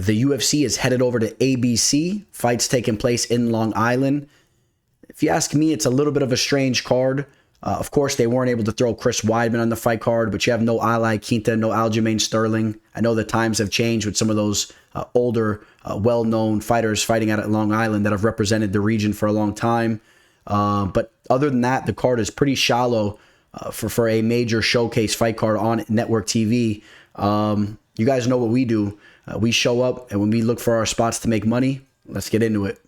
The UFC is headed over to ABC. Fights taking place in Long Island. If you ask me, it's a little bit of a strange card. Of course, they weren't able to throw Chris Weidman on the fight card, but you have no Ali Quinta, no Aljamain Sterling. I know the times have changed with some of those older, well-known fighters fighting out at Long Island that have represented the region for a long time. But other than that, the card is pretty shallow for a major showcase fight card on network TV. You guys know what we do. We show up, and when we look for our spots to make money, let's get into it.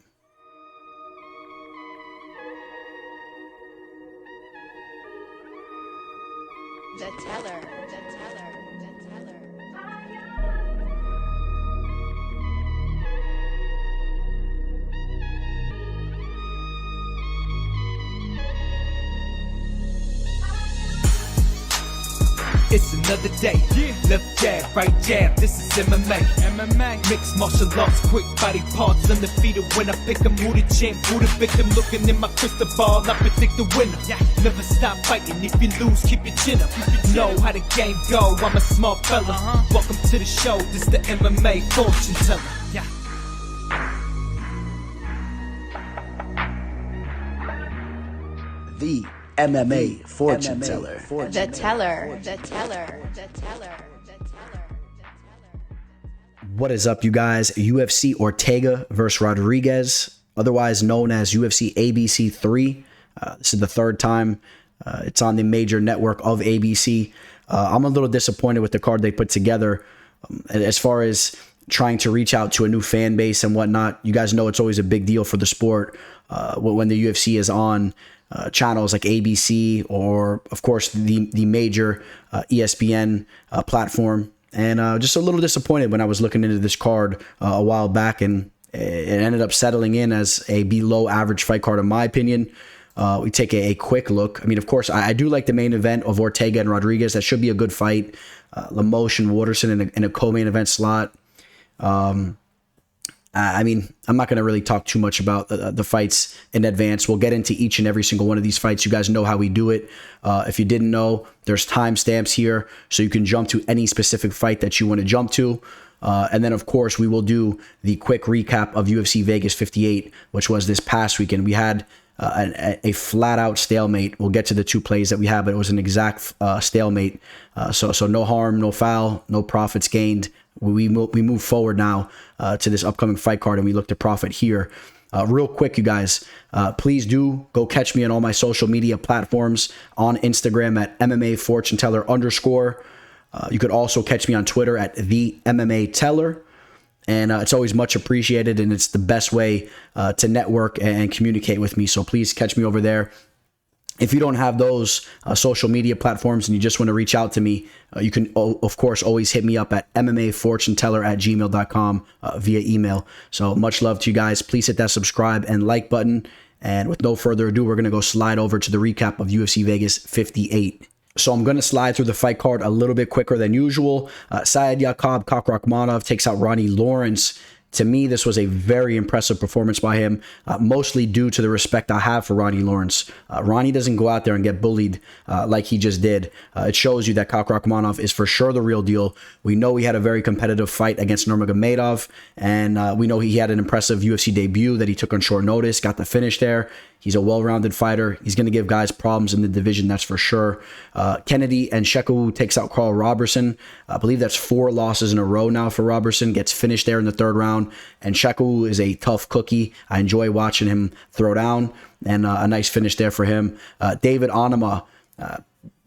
The teller, the teller, the teller. It's another day. Left jab, right jab. This is MMA. Mixed martial arts, quick body parts, undefeated when I pick 'em. Who the champ, who the victim? Looking in my crystal ball, I predict the winner. Never stop fighting. If you lose, keep your chin up. Know how the game go. I'm a smart fella. Welcome to the show. This the MMA fortune teller. The MMA fortune teller. The teller, the teller, the teller. What is up, you guys? UFC Ortega versus Rodriguezl, otherwise known as UFC ABC 3. This is the third time it's on the major network of ABC. I'm a little disappointed with the card they put together. As far as trying to reach out to a new fan base and whatnot, you guys know it's always a big deal for the sport when the UFC is on channels like ABC or, of course, the major ESPN platform. And just a little disappointed when I was looking into this card a while back, and it ended up settling in as a below average fight card in my opinion. We take a quick look. I mean, of course, I do like the main event of Ortega and Rodriguezl. That should be a good fight. Lemos and Waterson in a co-main event slot. I mean, I'm not going to really talk too much about the fights in advance. We'll get into each and every single one of these fights. You guys know how we do it. If you didn't know, there's timestamps here, so you can jump to any specific fight that you want to jump to. And then, of course, we will do the quick recap of UFC Vegas 58, which was this past weekend. We had a flat-out stalemate. We'll get to the two plays that we had, but it was an exact stalemate. So no harm, no foul, no profits gained. We move forward now to this upcoming fight card, and we look to profit here. Real quick, you guys, please do go catch me on all my social media platforms, on Instagram at MMAFortuneteller_. You could also catch me on Twitter at the MMA Teller. And it's always much appreciated, and it's the best way to network and communicate with me. So please catch me over there. If you don't have those social media platforms and you just want to reach out to me, you can, of course, always hit me up at MMAFortuneteller@gmail.com via email. So much love to you guys. Please hit that subscribe and like button. And with no further ado, we're going to go slide over to the recap of UFC Vegas 58. So I'm going to slide through the fight card a little bit quicker than usual. Saad Yakub Kakhramonov takes out Ronnie Lawrence. To me, this was a very impressive performance by him, mostly due to the respect I have for Ronnie Lawrence. Ronnie doesn't go out there and get bullied like he just did. It shows you that Kakhramonov is for sure the real deal. We know he had a very competitive fight against Nurmagomedov, and we know he had an impressive UFC debut that he took on short notice, got the finish there. He's a well-rounded fighter. He's going to give guys problems in the division, that's for sure. Kennedy and Sheku takes out Carl Robertson. I believe that's 4 losses in a row now for Robertson. Gets finished there in the third round. And Sheku is a tough cookie. I enjoy watching him throw down. And a nice finish there for him. David Onama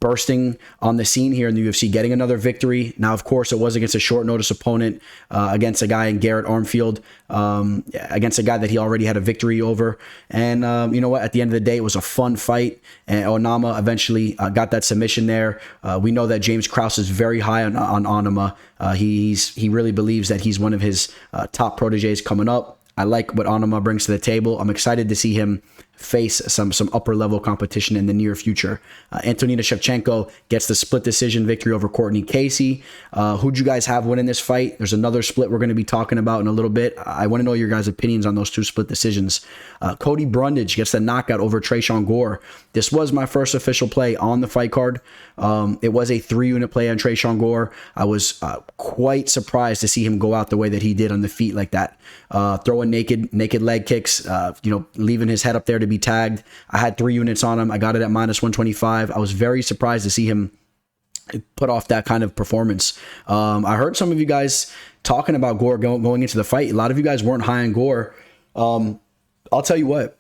bursting on the scene here in the UFC, getting another victory. Now, of course, it was against a short notice opponent, against a guy in Garrett Armfield, against a guy that he already had a victory over. And you know what? At the end of the day, it was a fun fight. And Onama eventually got that submission there. We know that James Krause is very high on Onama. He really believes that he's one of his top proteges coming up. I like what Onama brings to the table. I'm excited to see him face some upper level competition in the near future. Antonina Shevchenko gets the split decision victory over Courtney Casey. Who'd you guys have winning this fight? There's another split we're going to be talking about in a little bit. I want to know your guys' opinions on those two split decisions. Cody Brundage gets the knockout over Tresean Gore. This was my first official play on the fight card. It was a 3-unit play on Tresean Gore. I was quite surprised to see him go out the way that he did on the feet like that. Throwing naked leg kicks, leaving his head up there to be tagged. I had 3 units on him. I got it at -125. I was very surprised to see him put off that kind of performance. I heard some of you guys talking about Gore going into the fight. A lot of you guys weren't high on Gore. I'll tell you what.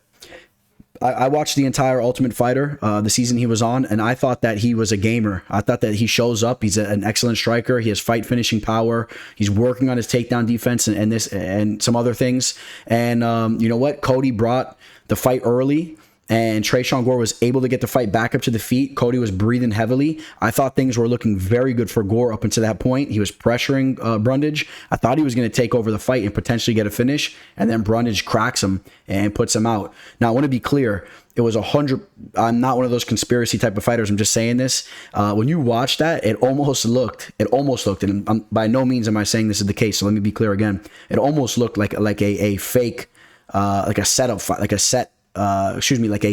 I watched the entire Ultimate Fighter, the season he was on, and I thought that he was a gamer. I thought that he shows up. He's an excellent striker. He has fight finishing power. He's working on his takedown defense and some other things. And you know what? Cody brought the fight early, and Tresean Gore was able to get the fight back up to the feet. Cody was breathing heavily. I thought things were looking very good for Gore up until that point. He was pressuring Brundage. I thought he was going to take over the fight and potentially get a finish, and then Brundage cracks him and puts him out. Now, I want to be clear. It was 100. I'm not one of those conspiracy type of fighters. I'm just saying this. When you watch that, it almost looked, and by no means am I saying this is the case. So let me be clear again. It almost looked like a fake, like a setup fight, like a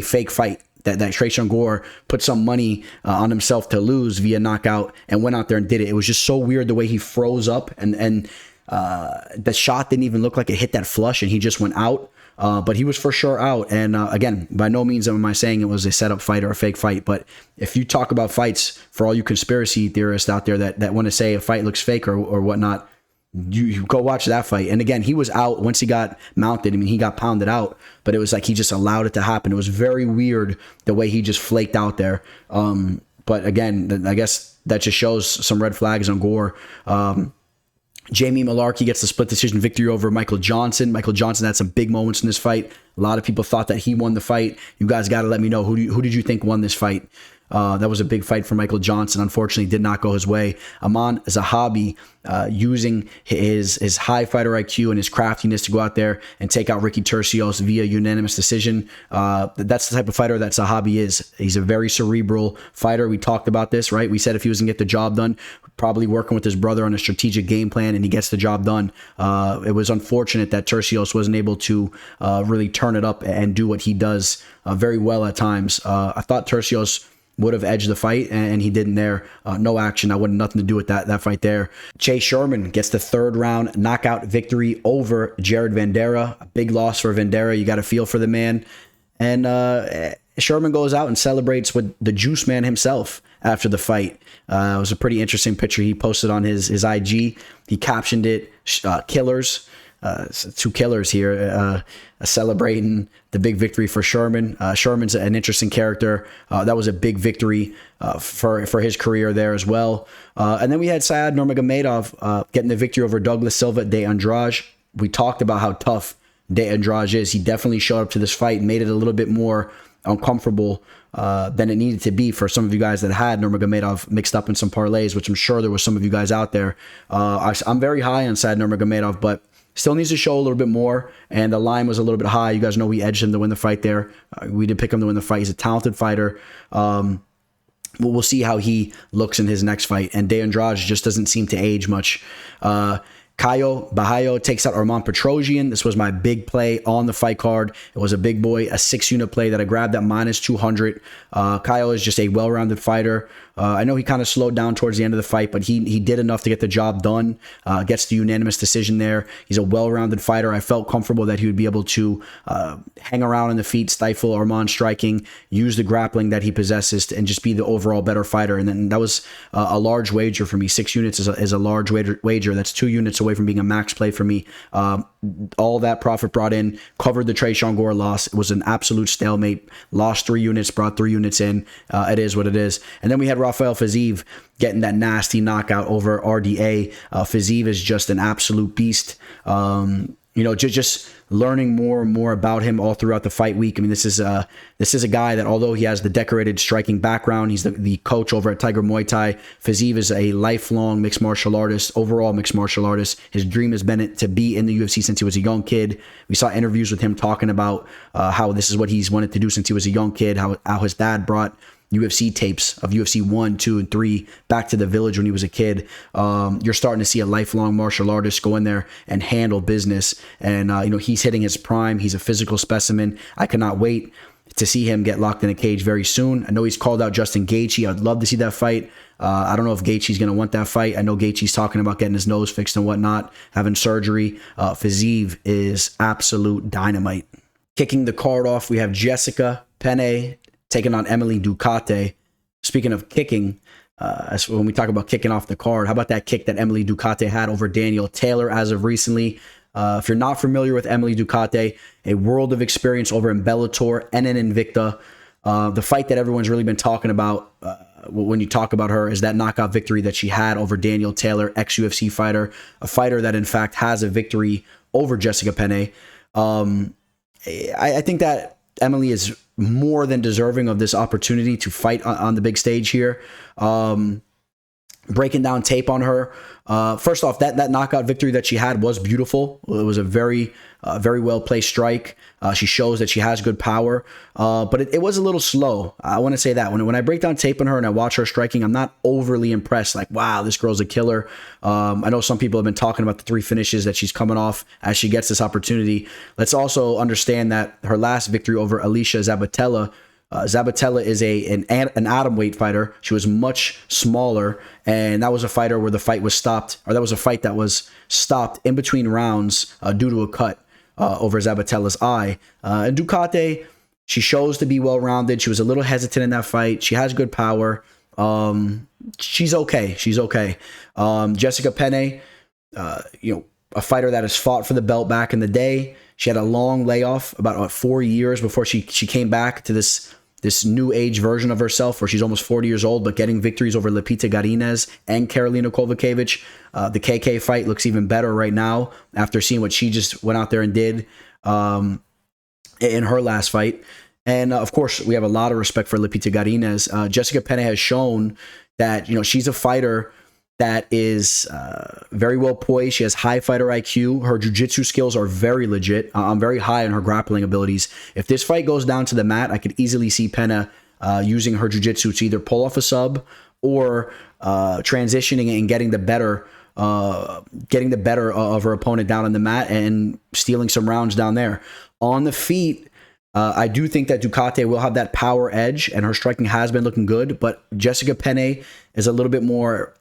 fake fight that Tresean Gore put some money on himself to lose via knockout and went out there and did it. It was just so weird the way he froze up and the shot didn't even look like it hit that flush and he just went out. But he was for sure out. And again, by no means am I saying it was a setup fight or a fake fight. But if you talk about fights, for all you conspiracy theorists out there that want to say a fight looks fake or whatnot, you go watch that fight. And again, he was out once he got mounted. I mean, he got pounded out, but it was like he just allowed it to happen. It was very weird the way he just flaked out there. But again, I guess that just shows some red flags on Gore. Jamie Malarkey gets the split decision victory over Michael Johnson. Michael Johnson had some big moments in this fight. A lot of people thought that he won the fight. You guys got to let me know who did you think won this fight? That was a big fight for Michael Johnson. Unfortunately, did not go his way. Aman Zahabi using his high fighter IQ and his craftiness to go out there and take out Ricky Turcios via unanimous decision. That's the type of fighter that Zahabi is. He's a very cerebral fighter. We talked about this, right? We said if he was going to get the job done, probably working with his brother on a strategic game plan, and he gets the job done. It was unfortunate that Turcios wasn't able to really turn it up and do what he does very well at times. I thought Turcios would have edged the fight, and he didn't there. No action. I wanted nothing to do with that fight there. Chase Sherman gets the 3rd round knockout victory over Jared Vandera. A big loss for Vandera. You got to feel for the man. And Sherman goes out and celebrates with the Juice Man himself after the fight. It was a pretty interesting picture he posted on his IG. He captioned it, killers. 2 killers here celebrating the big victory for Sherman. Sherman's an interesting character. That was a big victory for his career there as well. And then we had Saad Nurmagomedov getting the victory over Douglas Silva de Andrade. We talked about how tough de Andrade is. He definitely showed up to this fight and made it a little bit more uncomfortable than it needed to be for some of you guys that had Nurmagomedov mixed up in some parlays, which I'm sure there was some of you guys out there. I'm very high on Saad Nurmagomedov, but still needs to show a little bit more, and the line was a little bit high. You guys know we edged him to win the fight there. We did pick him to win the fight. He's a talented fighter. We'll see how he looks in his next fight, and De Andrade just doesn't seem to age much. Caio Bahayo takes out Arman Petrosian. This was my big play on the fight card. It was a big boy, a 6-unit play that I grabbed at -200. Caio is just a well-rounded fighter. I know he kind of slowed down towards the end of the fight, but he did enough to get the job done. Gets the unanimous decision there. He's a well-rounded fighter. I felt comfortable that he would be able to hang around on the feet, stifle Arman striking, use the grappling that he possesses, and just be the overall better fighter. And then that was a large wager for me. 6 units is a large wager. That's 2 units away from being a max play for me. All that profit brought in, covered the Tresean Gore loss. It was an absolute stalemate. Lost 3 units, brought 3 units in. It is what it is. And then we had Rafael Fiziev getting that nasty knockout over RDA. Fiziev is just an absolute beast. just learning more and more about him all throughout the fight week. I mean, this is a guy that, although he has the decorated striking background, he's the coach over at Tiger Muay Thai. Fiziev is a lifelong mixed martial artist, overall mixed martial artist. His dream has been to be in the UFC since he was a young kid. We saw interviews with him talking about how this is what he's wanted to do since he was a young kid, how his dad brought UFC tapes of UFC 1, 2, and 3 back to the village when he was a kid. You're starting to see a lifelong martial artist go in there and handle business. And, he's hitting his prime. He's a physical specimen. I cannot wait to see him get locked in a cage very soon. I know he's called out Justin Gaethje. I'd love to see that fight. I don't know if Gaethje's going to want that fight. I know Gaethje's talking about getting his nose fixed and whatnot, having surgery. Fiziev is absolute dynamite. Kicking the card off, we have Jessica Penne taking on Emily Ducote. Speaking of kicking, when we talk about kicking off the card, how about that kick that Emily Ducote had over Danielle Taylor as of recently? If you're not familiar with Emily Ducote, a world of experience over in Bellator and in Invicta. The fight that everyone's really been talking about when you talk about her is that knockout victory that she had over Danielle Taylor, ex-UFC fighter, a fighter that in fact has a victory over Jessica Penne. I think that Emily is more than deserving of this opportunity to fight on the big stage here. Breaking down tape on her. First off, that knockout victory that she had was beautiful. It was a very well placed strike. She shows that she has good power, but it was a little slow. I want to say that when I break down tape on her and I watch her striking, I'm not overly impressed. Like, wow, this girl's a killer. I know some people have been talking about the 3 finishes that she's coming off as she gets this opportunity. Let's also understand that her last victory over Alicia Zabatella. Zabatella is an atomweight fighter. She was much smaller, and that was a fighter where the fight was stopped, or that was a fight that was stopped in between rounds due to a cut over Zabatella's eye. And Ducote, she shows to be well-rounded. She was a little hesitant in that fight. She has good power. She's okay. Jessica Penne, a fighter that has fought for the belt back in the day. She had a long layoff, about 4 years before she came back to this new age version of herself where she's almost 40 years old, but getting victories over Lupita Godinez and Karolina Kovacevic. The KK fight looks even better right now after seeing what she just went out there and did in her last fight. And of course, we have a lot of respect for Lupita Godinez. Jessica Penne has shown that, she's a fighter that is very well poised. She has high fighter IQ. Her jiu-jitsu skills are very legit. I'm very high on her grappling abilities. If this fight goes down to the mat, I could easily see Penne using her jiu-jitsu to either pull off a sub or transitioning and getting the better of her opponent down on the mat and stealing some rounds down there. On the feet, I do think that Ducote will have that power edge, and her striking has been looking good, but Jessica Penne is a little bit more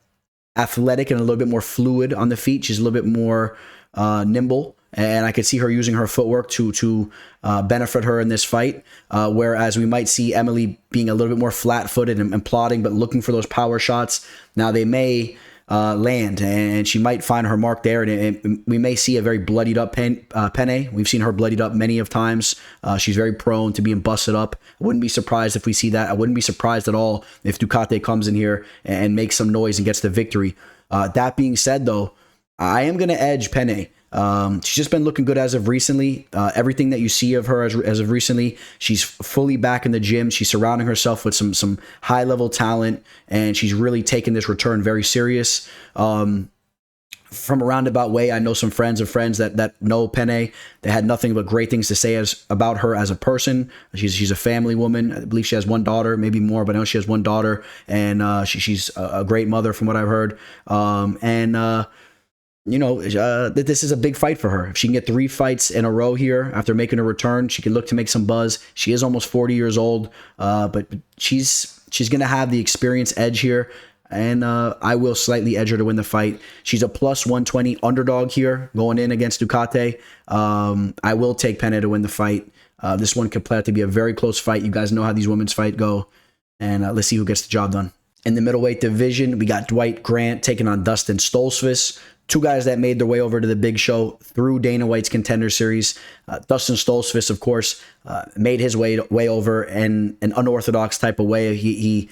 athletic and a little bit more fluid on the feet. She's a little bit more nimble, and I could see her using her footwork to benefit her in this fight, whereas we might see Emily being a little bit more flat-footed and plodding, but looking for those power shots. Now, they may land, and she might find her mark there, and we may see a very bloodied up Penne. We've seen her bloodied up many of times. She's very prone to being busted up. I wouldn't be surprised if we see that. I wouldn't be surprised at all if Ducote comes in here and makes some noise and gets the victory. That being said, though, I am going to edge Penne. She's just been looking good as of recently. Everything that you see of her as of recently, she's fully back in the gym. She's surrounding herself with some high level talent, and she's really taking this return very serious. From a roundabout way, I know some friends of friends that know Penne. They had nothing but great things to say about her as a person. She's a family woman. I believe she has one daughter, maybe more, but I know she has one daughter, and she's a great mother from what I've heard. This is a big fight for her. If she can get 3 fights in a row here after making a return, she can look to make some buzz. She is almost 40 years old, but she's going to have the experience edge here, and I will slightly edge her to win the fight. She's a plus 120 underdog here going in against Ducote. I will take Penne to win the fight. This one could play out to be a very close fight. You guys know how these women's fight go, and let's see who gets the job done. In the middleweight division, we got Dwight Grant taking on Dustin Stoltzfus. 2 guys that made their way over to the big show through Dana White's Contender Series. Dustin Stoltzfus, of course, made his way over in an unorthodox type of way. He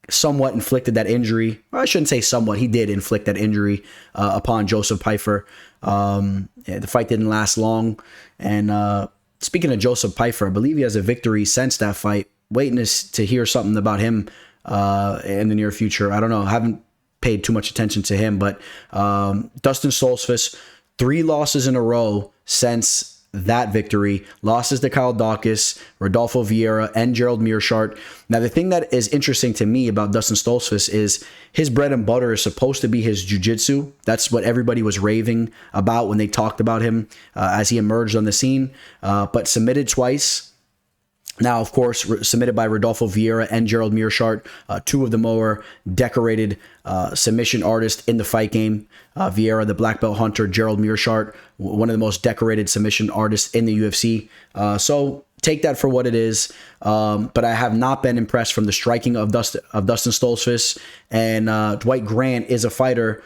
somewhat inflicted that injury. Well, I shouldn't say somewhat. He did inflict that injury upon Joseph Pyfer. The fight didn't last long. And speaking of Joseph Pyfer, I believe he has a victory since that fight. Waiting to hear something about him in the near future. I don't know. I haven't paid too much attention to him. But Dustin Stoltzfus, 3 losses in a row since that victory. Losses to Kyle Dawkins, Rodolfo Vieira, and Gerald Meerschaert. Now, the thing that is interesting to me about Dustin Stoltzfus is his bread and butter is supposed to be his jiu-jitsu. That's what everybody was raving about when they talked about him as he emerged on the scene. But submitted twice. Now, of course, submitted by Rodolfo Vieira and Gerald Meerschaert, 2 of the more decorated submission artists in the fight game. Vieira, the black belt hunter, Gerald Meerschaert, one of the most decorated submission artists in the UFC. So take that for what it is. But I have not been impressed from the striking of Dustin Stoltzfus. And Dwight Grant is a fighter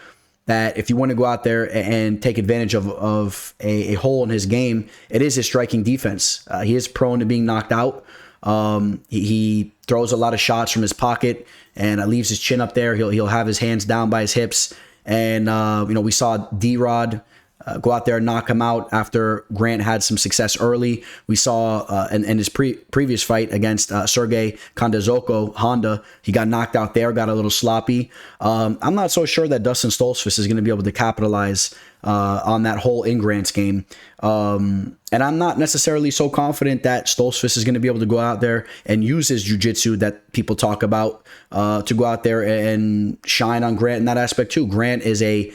that if you want to go out there and take advantage of a hole in his game, it is his striking defense. He is prone to being knocked out. He throws a lot of shots from his pocket and leaves his chin up there. He'll have his hands down by his hips. And, we saw D-Rod go out there and knock him out after Grant had some success early. We saw in his previous fight against Sergey Kondazoko, Honda, he got knocked out there, got a little sloppy. I'm not so sure that Dustin Stoltzfus is going to be able to capitalize on that hole in Grant's game. And I'm not necessarily so confident that Stoltzfus is going to be able to go out there and use his jiu-jitsu that people talk about to go out there and shine on Grant in that aspect too. Grant is a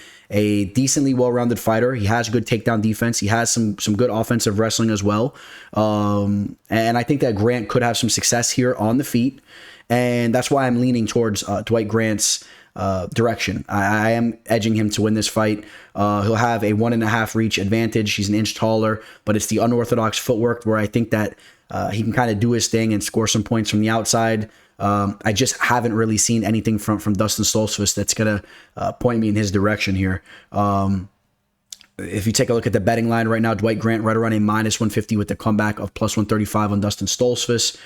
decently well-rounded fighter. He has good takedown defense. He has some good offensive wrestling as well. And I think that Grant could have some success here on the feet. And that's why I'm leaning towards Dwight Grant's direction. I am edging him to win this fight. He'll have a 1.5 reach advantage. He's an inch taller, but it's the unorthodox footwork where I think that he can kind of do his thing and score some points from the outside. I just haven't really seen anything from Dustin Stoltzfus that's going to point me in his direction here. If you take a look at the betting line right now, Dwight Grant right around a -150 with the comeback of +135 on Dustin Stoltzfus.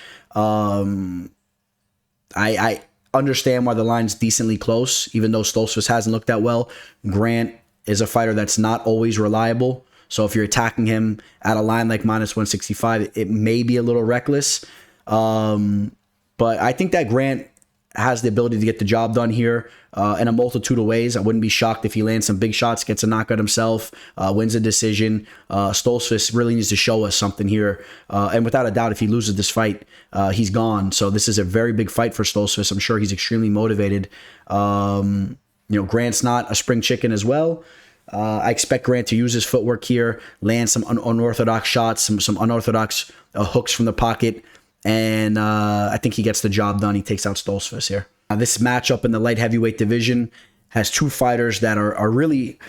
I understand why the line's decently close, even though Stoltzfus hasn't looked that well. Grant is a fighter that's not always reliable. So if you're attacking him at a line like -165, it may be a little reckless. But I think that Grant has the ability to get the job done here in a multitude of ways. I wouldn't be shocked if he lands some big shots, gets a knockout himself, wins a decision. Stoltzfus really needs to show us something here. And without a doubt, if he loses this fight, he's gone. So this is a very big fight for Stoltzfus. I'm sure he's extremely motivated. Grant's not a spring chicken as well. I expect Grant to use his footwork here, land some unorthodox shots, some unorthodox hooks from the pocket. And I think he gets the job done. He takes out Stoltzfus here. This matchup in the light heavyweight division has 2 fighters that are really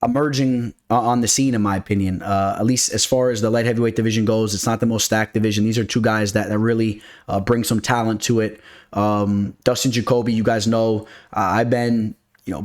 emerging on the scene, in my opinion. At least as far as the light heavyweight division goes, it's not the most stacked division. These are 2 guys that really bring some talent to it. Dustin Jacoby, you guys know, I've been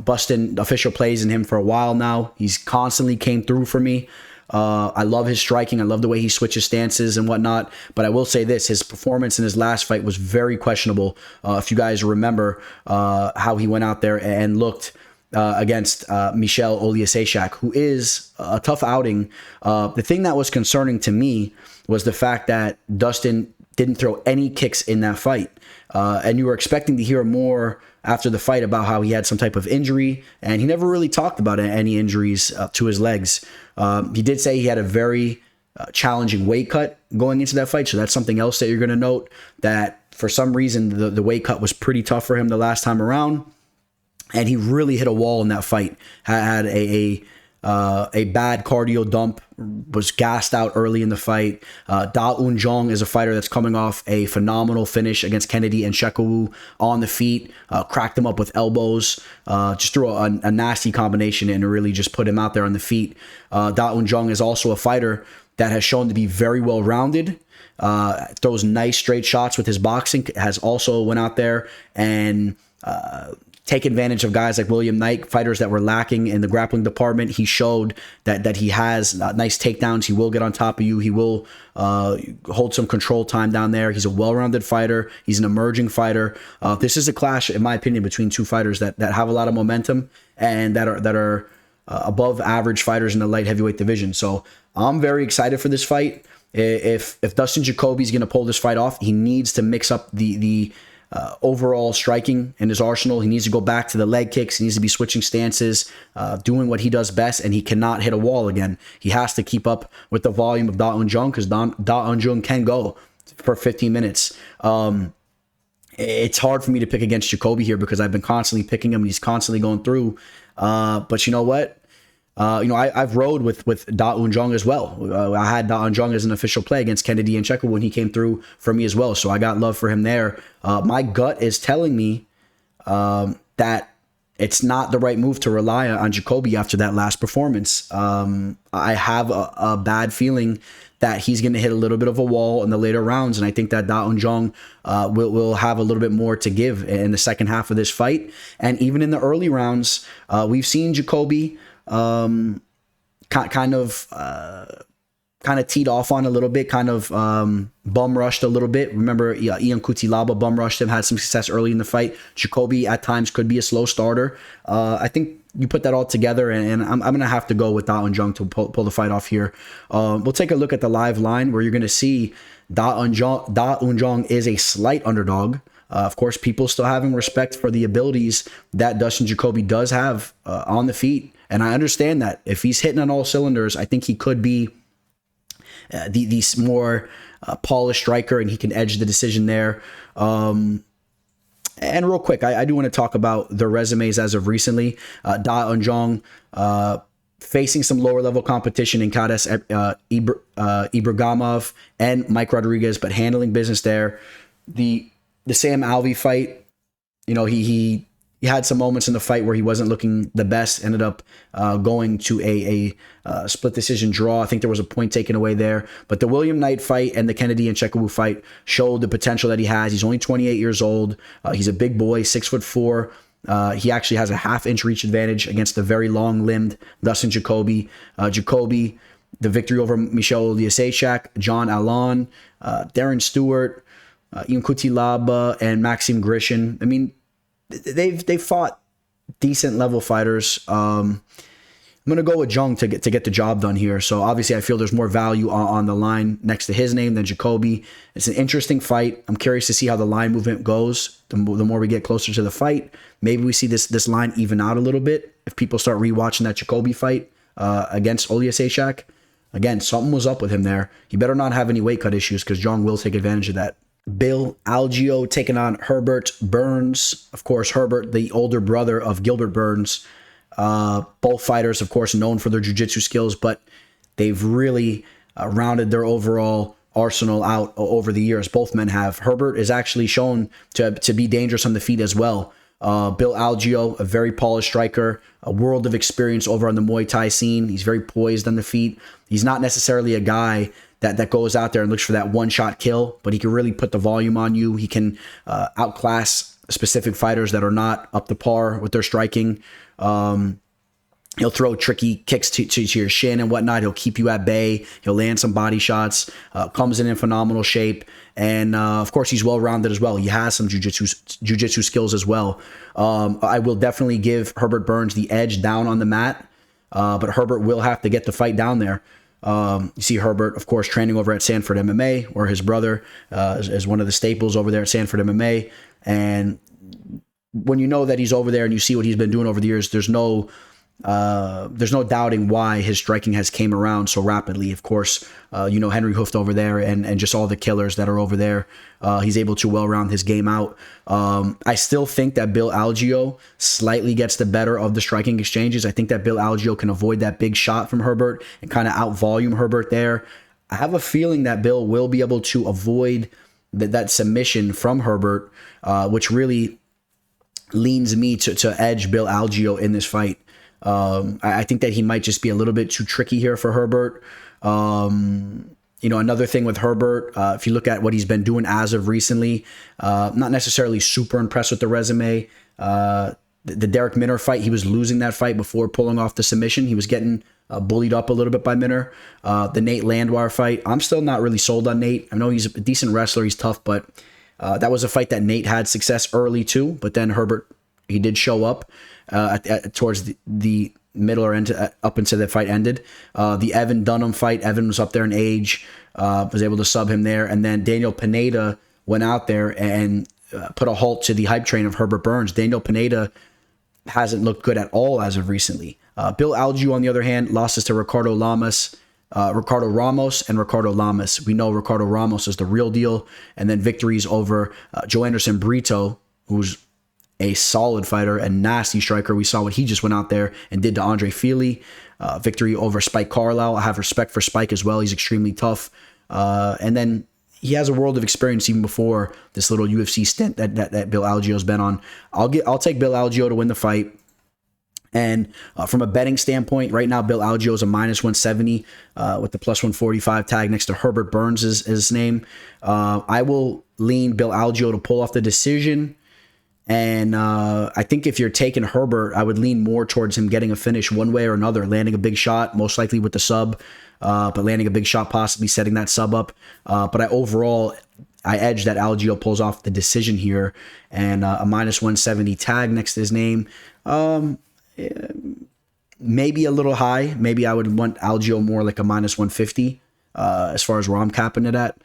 busting official plays in him for a while now. He's constantly came through for me. I love his striking. I love the way he switches stances and whatnot. But I will say this, his performance in his last fight was very questionable. If you guys remember how he went out there and looked against Michel Oliasechak, who is a tough outing. The thing that was concerning to me was the fact that Dustin didn't throw any kicks in that fight. And you were expecting to hear more after the fight about how he had some type of injury, and he never really talked about any injuries to his legs. He did say he had a very challenging weight cut going into that fight, so that's something else that you're going to note, that for some reason the weight cut was pretty tough for him the last time around, and he really hit a wall in that fight. Had a bad cardio dump, was gassed out early in the fight. Jung is a fighter that's coming off a phenomenal finish against Kennedy and Shekawu on the feet, cracked him up with elbows, just threw a nasty combination and really just put him out there on the feet. Jung is also a fighter that has shown to be very well-rounded, throws nice straight shots with his boxing, has also went out there and take advantage of guys like William Knight, fighters that were lacking in the grappling department. He showed that he has nice takedowns. He will get on top of you. He will hold some control time down there. He's a well-rounded fighter. He's an emerging fighter. This is a clash, in my opinion, between two fighters that have a lot of momentum and that are above average fighters in the light heavyweight division. So I'm very excited for this fight. If Dustin Jacoby is going to pull this fight off, he needs to mix up the overall striking in his arsenal. He needs to go back to the leg kicks. He needs to be switching stances, doing what he does best, and he cannot hit a wall again. He has to keep up with the volume of Da Un Jung, because Da Un Jung can go for 15 minutes. It's hard for me to pick against Jacoby here because I've been constantly picking him and he's constantly going through. But you know what? I've rode with Da Un Jung as well. I had Da Un Jung as an official play against Kennedy and Checo when he came through for me as well. So I got love for him there. My gut is telling me that it's not the right move to rely on Jacoby after that last performance. I have a bad feeling that he's going to hit a little bit of a wall in the later rounds, and I think that Da Un Jung will have a little bit more to give in the second half of this fight. And even in the early rounds, we've seen Jacoby kind of teed off on a little bit, kind of bum rushed a little bit. Remember, Ian Cutelaba bum rushed him, had some success early in the fight. Jacoby at times could be a slow starter. I think you put that all together, and I'm going to have to go with Da Un Jung to pull the fight off here. We'll take a look at the live line where you're going to see Da Un Jung is a slight underdog. Of course, people still having respect for the abilities that Dustin Jacoby does have on the feet. And I understand that if he's hitting on all cylinders, I think he could be the more polished striker, and he can edge the decision there. And real quick, I do want to talk about the resumes as of recently. Da Un Jung facing some lower level competition in Kades Ibragimov and Mike Rodriguez, but handling business there. The Sam Alvey fight, he had some moments in the fight where he wasn't looking the best, ended up going to a split decision draw. I think there was a point taken away there. But the William Knight fight and the Kennedy and Checo fight showed the potential that he has. He's only 28 years old. He's a big boy, 6'4". He actually has a half-inch reach advantage against the very long-limbed Dustin Jacoby. Jacoby, the victory over Michel Liasechak, John Alon, Darren Stewart, Ian Cutelaba, and Maxim Grishin. I mean, they fought decent level fighters. I'm gonna go with Jung to get the job done here. So obviously, I feel there's more value on the line next to his name than Jacoby. It's an interesting fight. I'm curious to see how the line movement goes. The more we get closer to the fight, maybe we see this line even out a little bit. If people start rewatching that Jacoby fight against Oliasechak, again, something was up with him there. He better not have any weight cut issues, because Jung will take advantage of that. Bill Algeo taking on Herbert Burns. Of course, Herbert, the older brother of Gilbert Burns. Both fighters, of course, known for their jiu-jitsu skills, but they've really rounded their overall arsenal out over the years. Both men have. Herbert is actually shown to be dangerous on the feet as well. Bill Algeo, a very polished striker, a world of experience over on the Muay Thai scene. He's very poised on the feet. He's not necessarily a guy that goes out there and looks for that one-shot kill, but he can really put the volume on you. He can outclass specific fighters that are not up to par with their striking. He'll throw tricky kicks to your shin and whatnot. He'll keep you at bay. He'll land some body shots. Comes in phenomenal shape. And, of course, he's well-rounded as well. He has some jiu-jitsu skills as well. I will definitely give Herbert Burns the edge down on the mat, but Herbert will have to get the fight down there. You see Herbert, of course, training over at Sanford MMA, where his brother is one of the staples over there at Sanford MMA. And when you know that he's over there and you see what he's been doing over the years, there's no doubting why his striking has came around so rapidly. Of course, Henry Hooft over there and just all the killers that are over there. He's able to well-round his game out. I still think that Bill Algeo slightly gets the better of the striking exchanges. I think that Bill Algeo can avoid that big shot from Herbert and kind of out-volume Herbert there. I have a feeling that Bill will be able to avoid that submission from Herbert, which really leans me to edge Bill Algeo in this fight. I think that he might just be a little bit too tricky here for Herbert. Another thing with Herbert, if you look at what he's been doing as of recently, not necessarily super impressed with the resume. the Derek Minner fight, he was losing that fight before pulling off the submission. He was getting bullied up a little bit by Minner. The Nate Landwehr fight, I'm still not really sold on Nate. I know he's a decent wrestler, he's tough, but that was a fight that Nate had success early too. But then Herbert, he did show up towards the middle or end, up until the fight ended. The Evan Dunham fight, Evan was up there in age, was able to sub him there, and then Daniel Pineda went out there and put a halt to the hype train of Herbert Burns. Daniel Pineda hasn't looked good at all as of recently. Bill Algeo, on the other hand, losses to Ricardo Ramos and Ricardo Lamas. We know Ricardo Ramos is the real deal. And then victories over Joe Anderson Brito, who's a solid fighter and nasty striker. We saw what he just went out there and did to Andre Feely. Victory over Spike Carlisle. I have respect for Spike as well. He's extremely tough. And then he has a world of experience even before this little UFC stint that Bill Algeo's been on. I'll take Bill Algeo to win the fight. And from a betting standpoint, right now, Bill Algeo is a -170 with the +145 tag next to Herbert Burns is his name. I will lean Bill Algeo to pull off the decision. And I think if you're taking Herbert, I would lean more towards him getting a finish one way or another, landing a big shot, most likely with the sub, but landing a big shot, possibly setting that sub up. But I edge that Algeo pulls off the decision here, and a -170 tag next to his name. Maybe a little high. Maybe I would want Algeo more like a -150 as far as where I'm capping it at.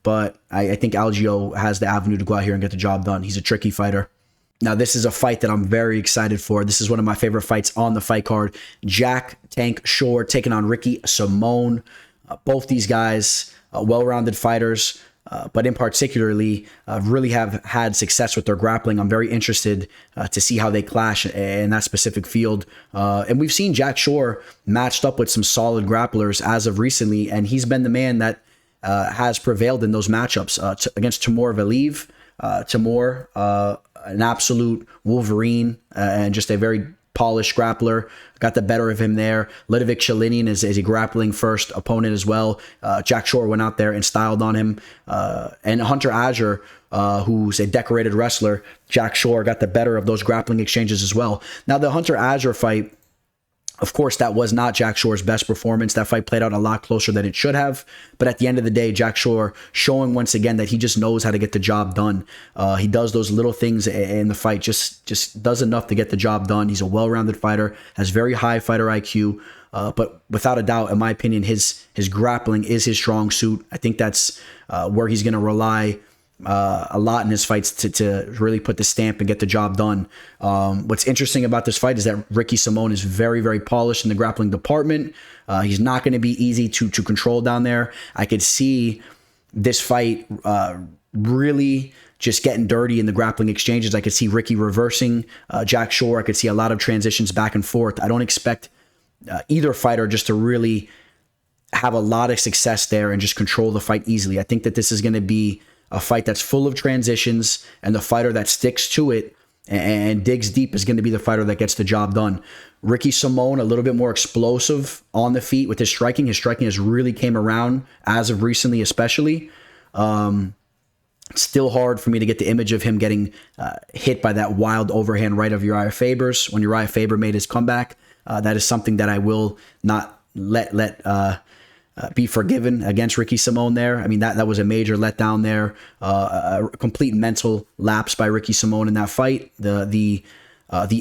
But I think Algeo has the avenue to go out here and get the job done. He's a tricky fighter. Now, this is a fight that I'm very excited for. This is one of my favorite fights on the fight card. Jack Tank Shore taking on Ricky Simone. Both these guys, well-rounded fighters, but in particularly really have had success with their grappling. I'm very interested to see how they clash in that specific field. And we've seen Jack Shore matched up with some solid grapplers as of recently, and he's been the man that has prevailed in those matchups against Timur Valiyev. Timur, an absolute Wolverine and just a very polished grappler, got the better of him there. Ludovic Shalinian is a grappling first opponent as well. Jack Shore went out there and styled on him. And Hunter Azure, who's a decorated wrestler, Jack Shore got the better of those grappling exchanges as well. Now, the Hunter Azure fight, of course, that was not Jack Shore's best performance. That fight played out a lot closer than it should have. But at the end of the day, Jack Shore showing once again that he just knows how to get the job done. He does those little things in the fight, just does enough to get the job done. He's a well-rounded fighter, has very high fighter IQ. But without a doubt, in my opinion, his grappling is his strong suit. I think that's where he's going to rely a lot in his fights to really put the stamp and get the job done. What's interesting about this fight is that Ricky Simone is very, very polished in the grappling department. He's not going to be easy to control down there. I could see this fight really just getting dirty in the grappling exchanges. I could see Ricky reversing Jack Shore. I could see a lot of transitions back and forth. I don't expect either fighter just to really have a lot of success there and just control the fight easily. I think that this is going to be a fight that's full of transitions, and the fighter that sticks to it and digs deep is going to be the fighter that gets the job done. Ricky Simone, a little bit more explosive on the feet with his striking. His striking has really came around as of recently, especially. It's still hard for me to get the image of him getting hit by that wild overhand right of Uriah Faber's when Uriah Faber made his comeback. That is something that I will not let be forgiven against Ricky Simone there. I mean, that was a major letdown there. A complete mental lapse by Ricky Simone in that fight. The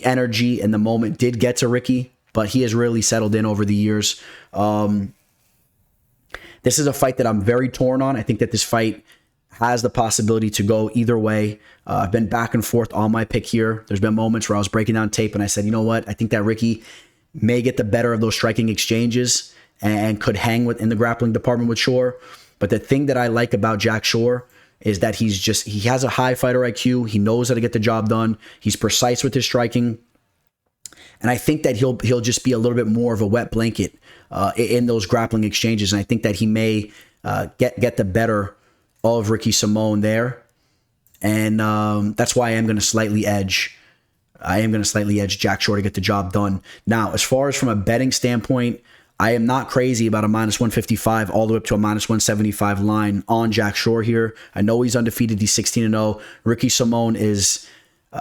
energy and the moment did get to Ricky, but he has really settled in over the years. This is a fight that I'm very torn on. I think that this fight has the possibility to go either way. I've been back and forth on my pick here. There's been moments where I was breaking down tape and I said, you know what? I think that Ricky may get the better of those striking exchanges and could hang in the grappling department with Shore. But the thing that I like about Jack Shore is that he has a high fighter IQ. He knows how to get the job done. He's precise with his striking. And I think that he'll just be a little bit more of a wet blanket in those grappling exchanges. And I think that he may get the better of Ricky Simone there. And that's why I am going to slightly edge Jack Shore to get the job done. Now, as far as from a betting standpoint, I am not crazy about a -155 all the way up to a -175 line on Jack Shore here. I know he's undefeated. He's 16-0. Ricky Simone is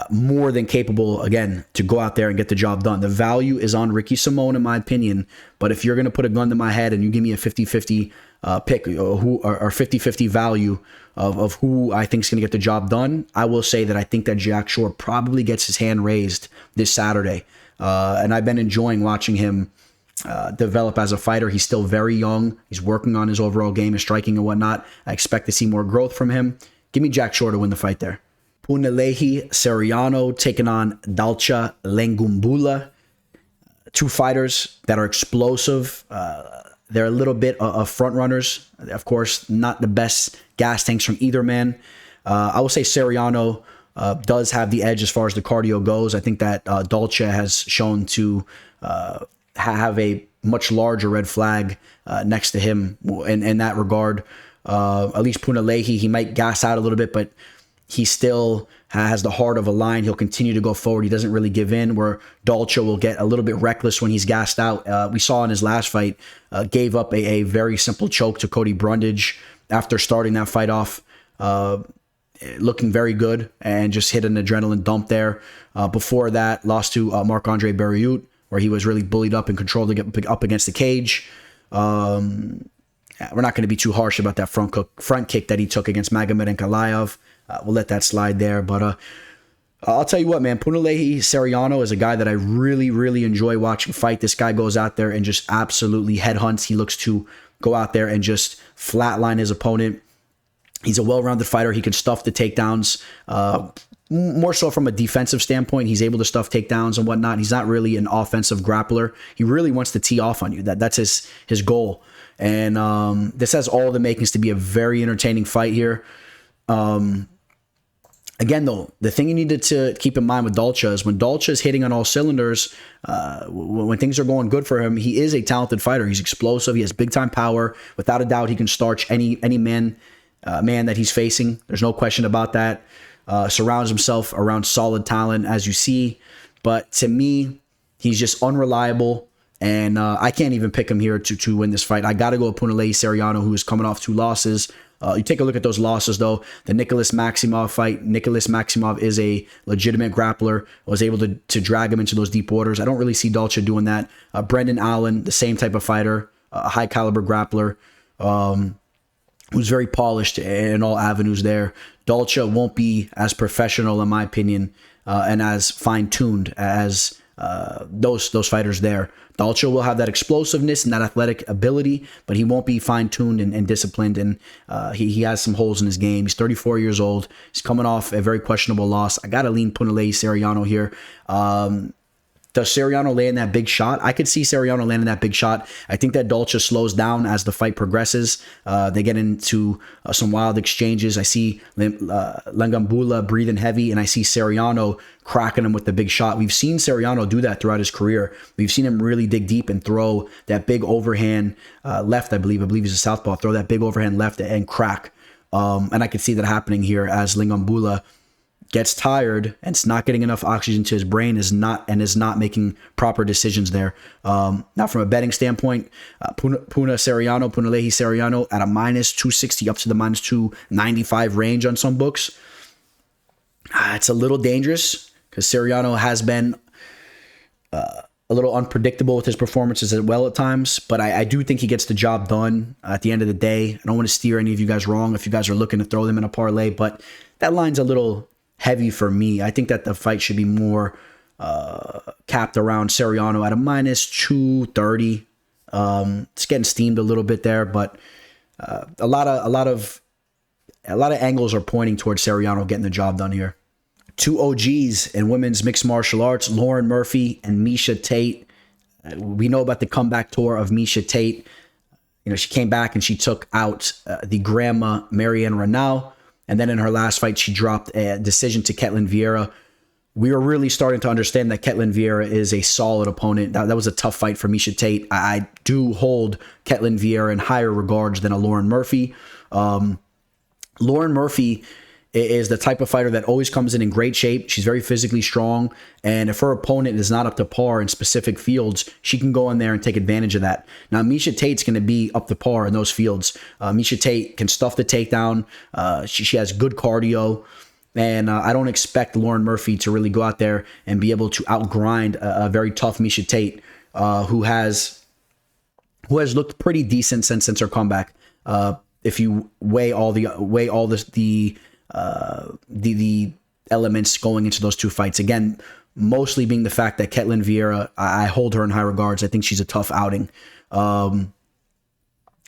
more than capable, again, to go out there and get the job done. The value is on Ricky Simone, in my opinion. But if you're going to put a gun to my head and you give me a 50-50 pick or 50-50 value of who I think is going to get the job done, I will say that I think that Jack Shore probably gets his hand raised this Saturday. And I've been enjoying watching him develop as a fighter. He's still very young. He's working on his overall game, his striking and whatnot. I expect to see more growth from him. Give me Jack Shore to win the fight there. Punahele Soriano taking on Dalcha Lungiambula. Two fighters that are explosive. They're a little bit of front runners. Of course, not the best gas tanks from either man. I will say Soriano does have the edge as far as the cardio goes. I think that Dalcha has shown to have a much larger red flag next to him in that regard. At least Punahele, he might gas out a little bit, but he still has the heart of a lion. He'll continue to go forward. He doesn't really give in, where Dalcha will get a little bit reckless when he's gassed out. We saw in his last fight, gave up a very simple choke to Cody Brundage after starting that fight off, looking very good, and just hit an adrenaline dump there. Before that, lost to Marc-Andre Barriault, where he was really bullied up and controlled to get up against the cage. We're not going to be too harsh about that front kick that he took against Magomed Ankalaev. We'll let that slide there. But I'll tell you what, man, Punahele Soriano is a guy that I really, really enjoy watching fight. This guy goes out there and just absolutely headhunts. He looks to go out there and just flatline his opponent. He's a well-rounded fighter. He can stuff the takedowns. More so from a defensive standpoint, he's able to stuff takedowns and whatnot. He's not really an offensive grappler. He really wants to tee off on you. That's his goal. And this has all the makings to be a very entertaining fight here. Again, though, the thing you needed to keep in mind with Dalcha is when Dalcha is hitting on all cylinders, when things are going good for him, he is a talented fighter. He's explosive. He has big-time power. Without a doubt, he can starch any man that he's facing. There's no question about that. Surrounds himself around solid talent, as you see. But to me, he's just unreliable. And I can't even pick him here to win this fight. I got to go with Punahele Soriano, who is coming off 2 losses. You take a look at those losses, though. The Nicholas Maximov fight. Nicholas Maximov is a legitimate grappler. Was able to drag him into those deep waters. I don't really see Dalcha doing that. Brendan Allen, the same type of fighter, a high-caliber grappler, who's very polished in all avenues there. Dalcha won't be as professional, in my opinion, and as fine-tuned as those fighters there. Dalcha will have that explosiveness and that athletic ability, but he won't be fine-tuned and disciplined, and he has some holes in his game. He's 34 years old. He's coming off a very questionable loss. I got to lean Punahele Soriano here. Does Soriano land that big shot? I could see Soriano landing that big shot. I think that Dalcha slows down as the fight progresses. They get into some wild exchanges. I see Lungiambula breathing heavy, and I see Soriano cracking him with the big shot. We've seen Soriano do that throughout his career. We've seen him really dig deep and throw that big overhand left, I believe he's a southpaw, throw that big overhand left and crack. And I could see that happening here as Lungiambula gets tired and it's not getting enough oxygen to his brain, is not making proper decisions there. Now, from a betting standpoint, Punahele Soriano at a minus 260 up to the minus 295 range on some books. It's a little dangerous because Soriano has been a little unpredictable with his performances as well at times, but I do think he gets the job done at the end of the day. I don't want to steer any of you guys wrong if you guys are looking to throw them in a parlay, but that line's a little heavy for me. I think that the fight should be more capped around Soriano at a minus 230. It's getting steamed a little bit there, but a lot of angles are pointing towards Soriano getting the job done here. 2 OGs in women's mixed martial arts, Lauren Murphy and Miesha Tate. We know about the comeback tour of Miesha Tate. She came back and she took out the grandma Marianne Renaud. And then in her last fight, she dropped a decision to Ketlen Vieira. We were really starting to understand that Ketlen Vieira is a solid opponent. That was a tough fight for Miesha Tate. I do hold Ketlen Vieira in higher regards than a Lauren Murphy. Lauren Murphy is the type of fighter that always comes in great shape. She's very physically strong. And if her opponent is not up to par in specific fields, she can go in there and take advantage of that. Now, Miesha Tate's going to be up to par in those fields. Miesha Tate can stuff the takedown. She has good cardio. And I don't expect Lauren Murphy to really go out there and be able to outgrind a very tough Miesha Tate, who has looked pretty decent since her comeback. If you weigh all the elements going into those two fights, again, mostly being the fact that Ketlin Vieira, I hold her in high regards. I think she's a tough outing. Lauren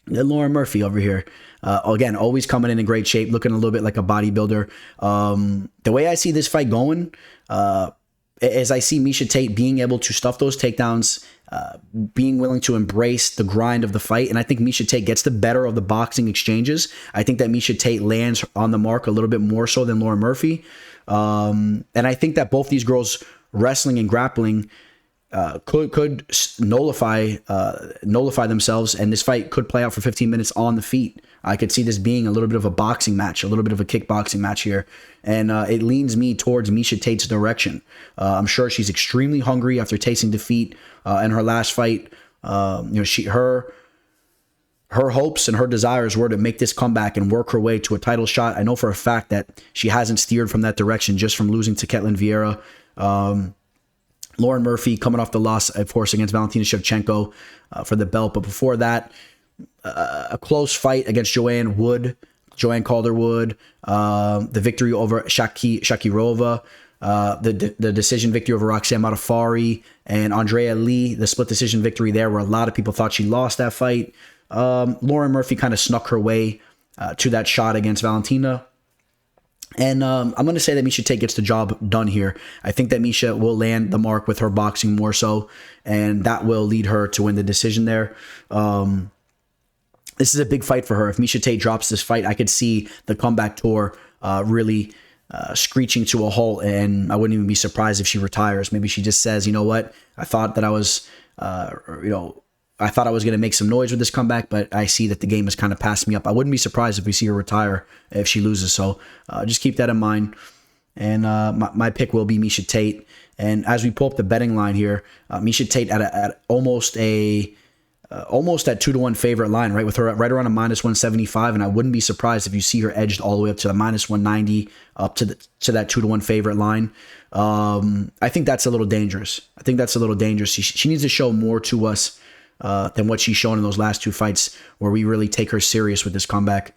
Murphy over here, again, always coming in great shape, looking a little bit like a bodybuilder. The way I see this fight going, as I see Miesha Tate being able to stuff those takedowns, being willing to embrace the grind of the fight, and I think Miesha Tate gets the better of the boxing exchanges. I think that Miesha Tate lands on the mark a little bit more so than Lauren Murphy. And I think that both these girls wrestling and grappling could nullify themselves, and this fight could play out for 15 minutes on the feet. I could see this being a little bit of a boxing match, a little bit of a kickboxing match here, and it leans me towards Miesha Tate's direction. I'm sure she's extremely hungry after tasting defeat in her last fight. Her hopes and her desires were to make this comeback and work her way to a title shot. I know for a fact that she hasn't steered from that direction just from losing to Ketlin Vieira. Lauren Murphy coming off the loss, of course, against Valentina Shevchenko for the belt. But before that, a close fight against Joanne Calder-Wood, the victory over Shakirova, the decision victory over Roxanne Modafferi, and Andrea Lee, the split decision victory there where a lot of people thought she lost that fight. Lauren Murphy kind of snuck her way to that shot against Valentina. And I'm going to say that Miesha Tate gets the job done here. I think that Miesha will land the mark with her boxing more so, and that will lead her to win the decision there. This is a big fight for her. If Miesha Tate drops this fight, I could see the comeback tour really screeching to a halt, and I wouldn't even be surprised if she retires. Maybe she just says, you know what, I thought that I was, I thought I was going to make some noise with this comeback, but I see that the game has kind of passed me up. I wouldn't be surprised if we see her retire if she loses. So just keep that in mind. And my pick will be Miesha Tate. And as we pull up the betting line here, Miesha Tate at almost at 2-1 favorite line, right? With her right around a -175. And I wouldn't be surprised if you see her edged all the way up to the -190, up to that 2-1 favorite line. I think that's a little dangerous. She needs to show more to us than what she's shown in those last two fights, where we really take her serious with this comeback.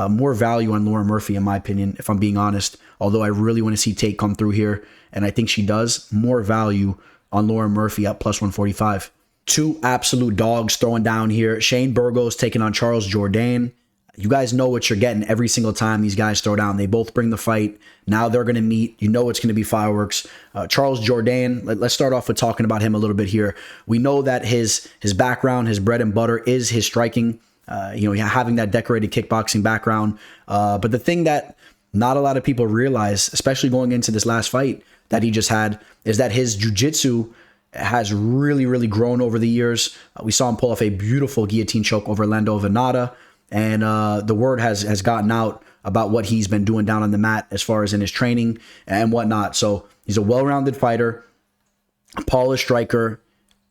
More value on Lauren Murphy, in my opinion, if I'm being honest. Although I really want to see Tate come through here, and I think she does. More value on Lauren Murphy at +145. Two absolute dogs throwing down here. Shane Burgos taking on Charles Jourdain. You guys know what you're getting every single time these guys throw down. They both bring the fight. Now they're going to meet. You know it's going to be fireworks. Charles Jourdain, let's start off with talking about him a little bit here. We know that his background, his bread and butter is his striking. Having that decorated kickboxing background. But the thing that not a lot of people realize, especially going into this last fight that he just had, is that his jiu-jitsu has really, really grown over the years. We saw him pull off a beautiful guillotine choke over Lando Venata. And the word has gotten out about what he's been doing down on the mat as far as in his training and whatnot. So he's a well-rounded fighter, a polished striker,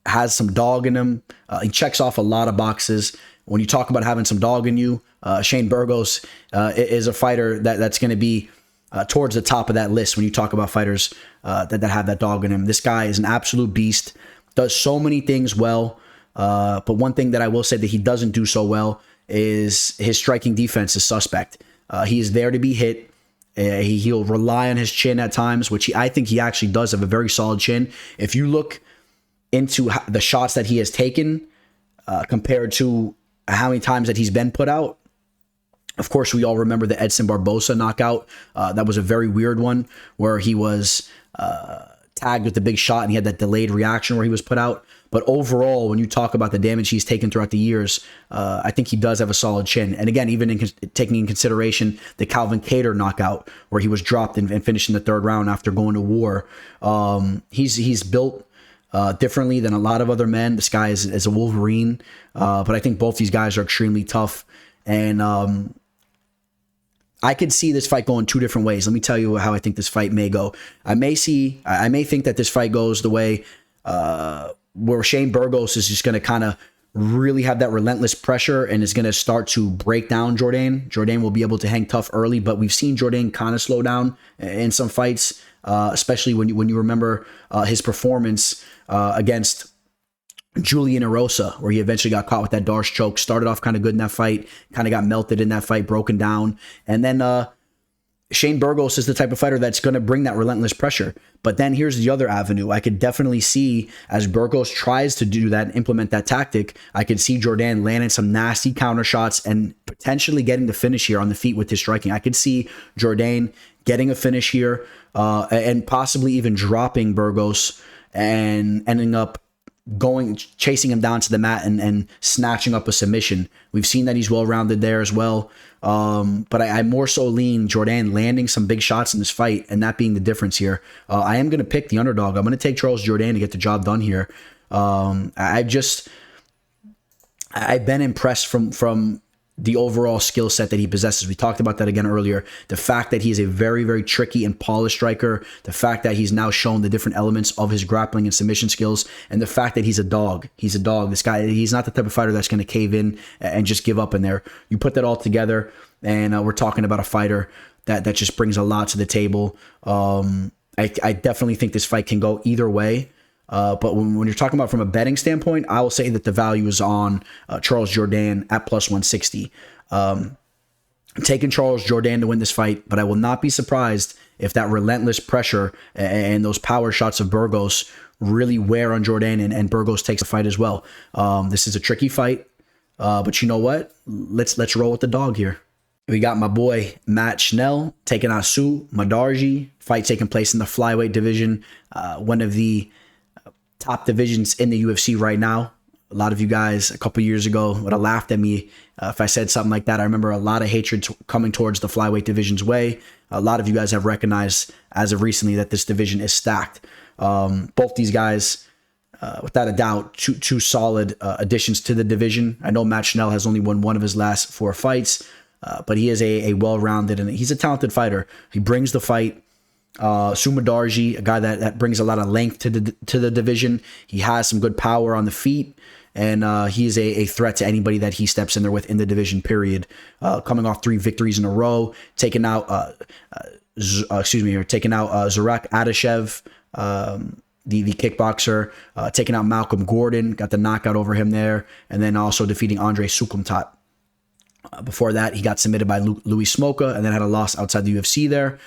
has some dog in him. He checks off a lot of boxes. When you talk about having some dog in you, Shane Burgos is a fighter that's going to be towards the top of that list when you talk about fighters that have that dog in him. This guy is an absolute beast, does so many things well. But one thing that I will say that he doesn't do so well is his striking defense is suspect. He is there to be hit. He'll rely on his chin at times, which I think he actually does have a very solid chin. If you look into the shots that he has taken compared to how many times that he's been put out, of course, we all remember the Edson Barbosa knockout. That was a very weird one where he was tagged with the big shot and he had that delayed reaction where he was put out. But overall, when you talk about the damage he's taken throughout the years, I think he does have a solid chin. And again, even taking in consideration the Calvin Kattar knockout, where he was dropped and finished in the third round after going to war, he's built differently than a lot of other men. This guy is a Wolverine, but I think both these guys are extremely tough. And I could see this fight going two different ways. Let me tell you how I think this fight may go. I may think that this fight goes the way where Shane Burgos is just going to kind of really have that relentless pressure and is going to start to break down Jourdain. Jourdain will be able to hang tough early, but we've seen Jourdain kind of slow down in some fights, especially when you remember his performance against Julian Erosa, where he eventually got caught with that Darce choke. Started off kind of good in that fight, kind of got melted in that fight, broken down. And then Shane Burgos is the type of fighter that's going to bring that relentless pressure. But then here's the other avenue. I could definitely see, as Burgos tries to do that and implement that tactic, I could see Jourdain landing some nasty counter shots and potentially getting the finish here on the feet with his striking. I could see Jourdain getting a finish here and possibly even dropping Burgos and ending up chasing him down to the mat and snatching up a submission. We've seen that he's well-rounded there as well. But I more so lean Jourdain landing some big shots in this fight, and that being the difference here. I am going to pick the underdog. I'm going to take Charles Jourdain to get the job done here. I've been impressed from the overall skill set that he possesses. We talked about that again earlier. The fact that he's a very, very tricky and polished striker, the fact that he's now shown the different elements of his grappling and submission skills, and the fact that he's a dog. He's a dog. This guy, he's not the type of fighter that's going to cave in and just give up in there. You put that all together, and we're talking about a fighter that just brings a lot to the table. I definitely think this fight can go either way. But when you're talking about from a betting standpoint, I will say that the value is on Charles Jourdain at plus 160. I'm taking Charles Jourdain to win this fight, but I will not be surprised if that relentless pressure and those power shots of Burgos really wear on Jourdain and Burgos takes the fight as well. This is a tricky fight, but you know what? Let's roll with the dog here. We got my boy Matt Schnell taking on Mudaerji. Fight taking place in the flyweight division, one of the top divisions in the UFC right now. A lot of you guys a couple years ago would have laughed at me if I said something like that. I remember a lot of hatred coming towards the flyweight division's way. A lot of you guys have recognized as of recently that this division is stacked. Both these guys, without a doubt, two solid additions to the division. I know Matt Schnell has only won one of his last 4 fights, but he is a well-rounded and he's a talented fighter. He brings the fight. Mudaerji, a guy that brings a lot of length to the division. He has some good power on the feet, and he is a threat to anybody that he steps in there with in the division, period. Coming off 3 victories in a row, taking out Zurak Adashev, the kickboxer, taking out Malcolm Gordon, got the knockout over him there, and then also defeating Andre Sukumtat. Before that, he got submitted by Louis Smoka and then had a loss outside the UFC there.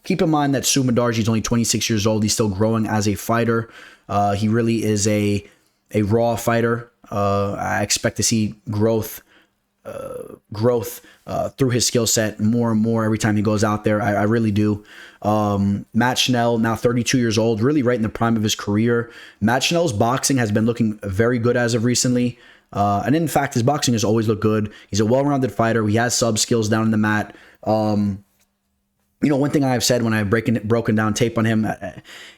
Keep in mind that Mudaerji is only 26 years old. He's still growing as a fighter. He really is a raw fighter. I expect to see growth through his skill set more and more every time he goes out there. I really do. Matt Schnell, now 32 years old, really right in the prime of his career. Matt Schnell's boxing has been looking very good as of recently. And in fact, his boxing has always looked good. He's a well-rounded fighter. He has sub skills down in the mat. One thing I've said when I've broken down tape on him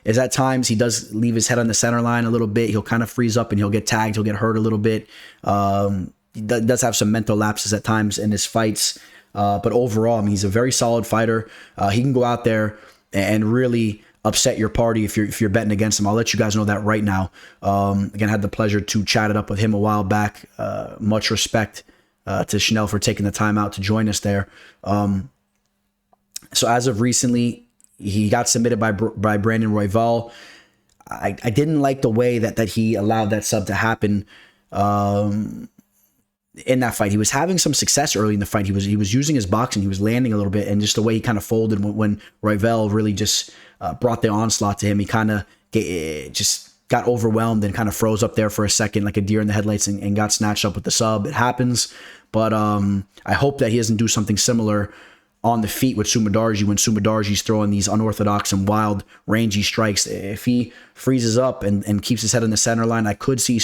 is at times he does leave his head on the center line a little bit. He'll kind of freeze up and he'll get tagged. He'll get hurt a little bit. He does have some mental lapses at times in his fights. But overall, I mean, he's a very solid fighter. He can go out there and really upset your party if you're betting against him. I'll let you guys know that right now. Again, I had the pleasure to chat it up with him a while back. Much respect to Schnell for taking the time out to join us there. So as of recently, he got submitted by Brandon Royval. I didn't like the way that he allowed that sub to happen in that fight. He was having some success early in the fight. He was using his boxing. He was landing a little bit, and just the way he kind of folded when Royval really just brought the onslaught to him, he kind of just got overwhelmed and kind of froze up there for a second like a deer in the headlights and got snatched up with the sub. It happens, but I hope that he doesn't do something similar on the feet with Mudaerji when Mudaerji's throwing these unorthodox and wild rangy strikes. If he freezes up and keeps his head in the center line, I could see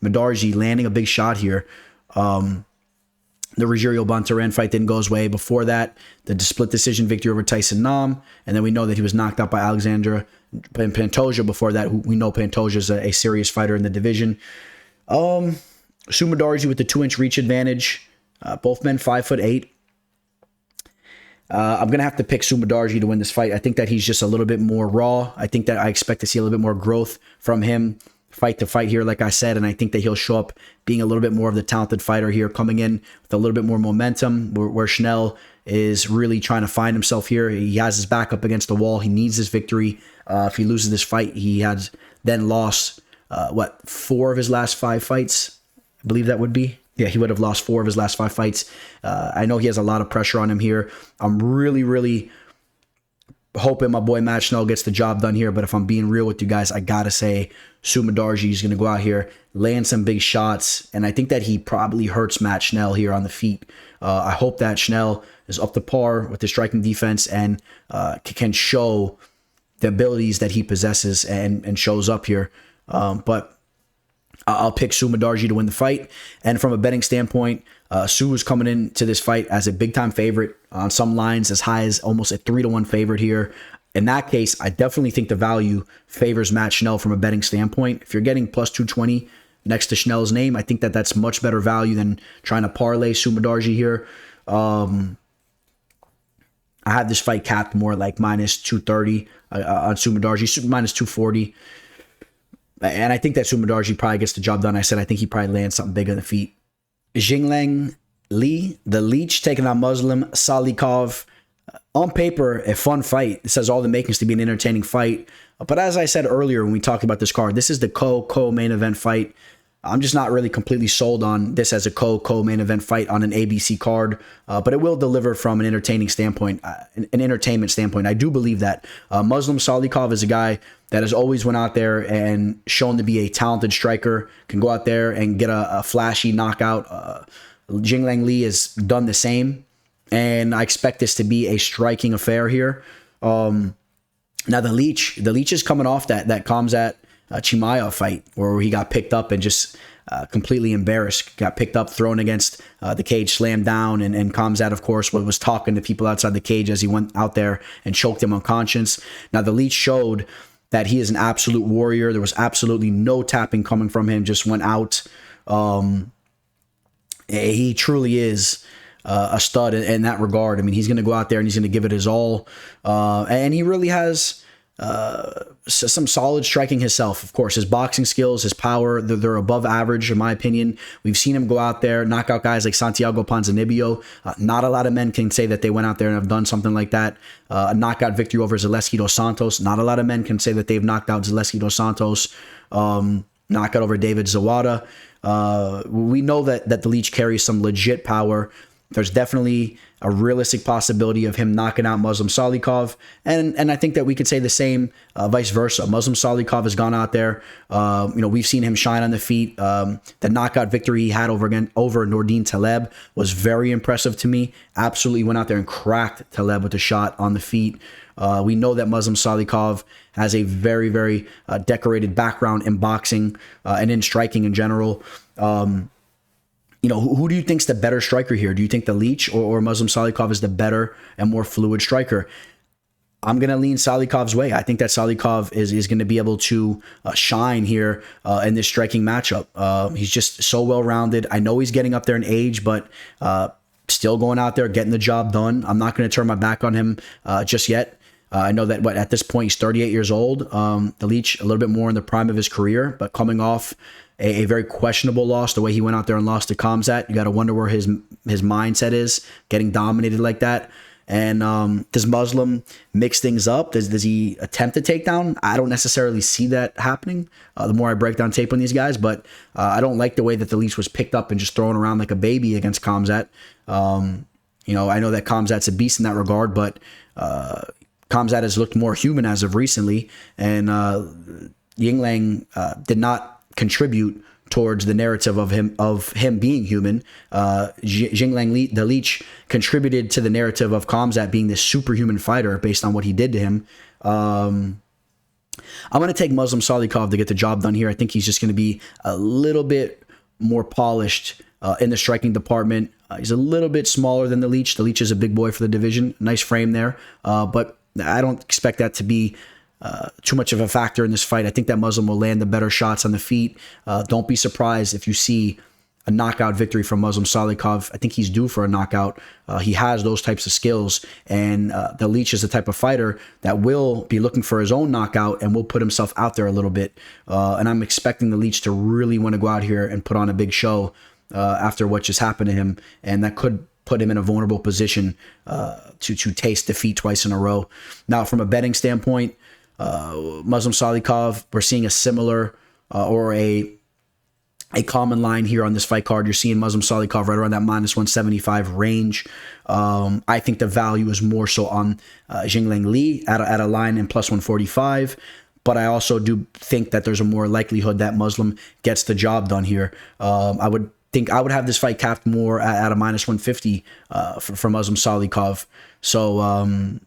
Mudaerji landing a big shot here. The Rogerio Bontorin fight didn't go his way. Before that, the split decision victory over Tyson Nam, and then we know that he was knocked out by Alexander Pantoja. Before that, we know Pantoja is a serious fighter in the division. Mudaerji with the 2-inch reach advantage. Both men 5'8". I'm going to have to pick Mudaerji to win this fight. I think that he's just a little bit more raw. I think that I expect to see a little bit more growth from him fight to fight here, like I said, and I think that he'll show up being a little bit more of the talented fighter here, coming in with a little bit more momentum, where Schnell is really trying to find himself here. He has his back up against the wall. He needs this victory. If he loses this fight, he has then lost, 4 of his last 5 fights? I believe that would be. Yeah, he would have lost 4 of his last 5 fights. I know he has a lot of pressure on him here. I'm really hoping my boy Matt Schnell gets the job done here, but if I'm being real with you guys, I gotta say Mudaerji is gonna go out here, land some big shots, and I think that he probably hurts Matt Schnell here on the feet. I hope that Schnell is up to par with his striking defense and can show the abilities that he possesses and shows up here. But I'll pick Mudaerji to win the fight. And from a betting standpoint, Su is coming into this fight as a big-time favorite on some lines, as high as almost a 3-1 favorite here. In that case, I definitely think the value favors Matt Schnell from a betting standpoint. If you're getting plus 220 next to Schnell's name, I think that that's much better value than trying to parlay Mudaerji here. I have this fight capped more like minus 230 on Mudaerji, minus 240. And I think that Mudaerji probably gets the job done. I said I think he probably lands something big on the feet. Jingliang Li, the Leech, taking on Muslim Salikhov. On paper, a fun fight. It says all the makings to be an entertaining fight. But as I said earlier when we talked about this card, this is the co-main event fight. I'm just not really completely sold on this as a co-main event fight on an ABC card, but it will deliver from an entertaining standpoint, an entertainment standpoint. I do believe that Muslim Salikhov is a guy that has always went out there and shown to be a talented striker, can go out there and get a flashy knockout. Jingliang Li has done the same, and I expect this to be a striking affair here. Now the Leech is coming off that Khamzat Chimaev fight where he got picked up and just completely embarrassed. Got picked up, thrown against the cage, slammed down, and Khamzat, of course, was talking to people outside the cage as he went out there and choked him unconscious. Now, the Leech showed that he is an absolute warrior. There was absolutely no tapping coming from him, just went out. He truly is a stud in that regard. I mean, he's going to go out there and he's going to give it his all. And he really has some solid striking himself. Of course, his boxing skills, his power, they're above average in my opinion. We've seen him go out there, knock out guys like Santiago Ponzinibbio. Not a lot of men can say that they went out there and have done something like that. A knockout victory over Zaleski dos Santos. Not a lot of men can say that they've knocked out Zaleski dos Santos. Knockout over David Zawada. We know that the Leech carries some legit power. There's definitely a realistic possibility of him knocking out Muslim Salikhov. And I think that we could say the same vice versa. Muslim Salikhov has gone out there. We've seen him shine on the feet. The knockout victory he had over Nordin Taleb was very impressive to me. Absolutely went out there and cracked Taleb with a shot on the feet. We know that Muslim Salikhov has a very, very decorated background in boxing and in striking in general. Who do you think's the better striker here? Do you think the Leech or Muslim Salikhov is the better and more fluid striker? I'm going to lean Salikhov's way. I think that Salikhov is going to be able to shine here in this striking matchup. He's just so well-rounded. I know he's getting up there in age, but still going out there, getting the job done. I'm not going to turn my back on him just yet. I know that at this point, he's 38 years old. The Leech, a little bit more in the prime of his career, but coming off a very questionable loss, the way he went out there and lost to Khamzat. You got to wonder where his mindset is, getting dominated like that. And does Muslim mix things up? Does he attempt a takedown? I don't necessarily see that happening the more I break down tape on these guys, but I don't like the way that the Leech was picked up and just thrown around like a baby against Khamzat. I know that Khamzat's a beast in that regard, but Khamzat has looked more human as of recently, and Jingliang did not contribute towards the narrative of him being human. Jingliang the Leech contributed to the narrative of Khamzat being this superhuman fighter based on what he did to him. I'm going to take Muslim Salikhov to get the job done here. I think he's just going to be a little bit more polished in the striking department. He's a little bit smaller than the Leech. The Leech is a big boy for the division. Nice frame there. But I don't expect that to be too much of a factor in this fight. I think that Muslim will land the better shots on the feet. Don't be surprised if you see a knockout victory from Muslim Salikhov. I think he's due for a knockout. He has those types of skills, and the Leech is the type of fighter that will be looking for his own knockout and will put himself out there a little bit. And I'm expecting the Leech to really want to go out here and put on a big show after what just happened to him, and that could put him in a vulnerable position to taste defeat twice in a row. Now, from a betting standpoint, Muslim Salikhov, we're seeing a similar or a common line here on this fight card. You're seeing Muslim Salikhov right around that -175 range. I think the value is more so on Jingliang Li at a line in +145. But I also do think that there's a more likelihood that Muslim gets the job done here. I would have this fight capped more at a -150 for Muslim Salikhov. So,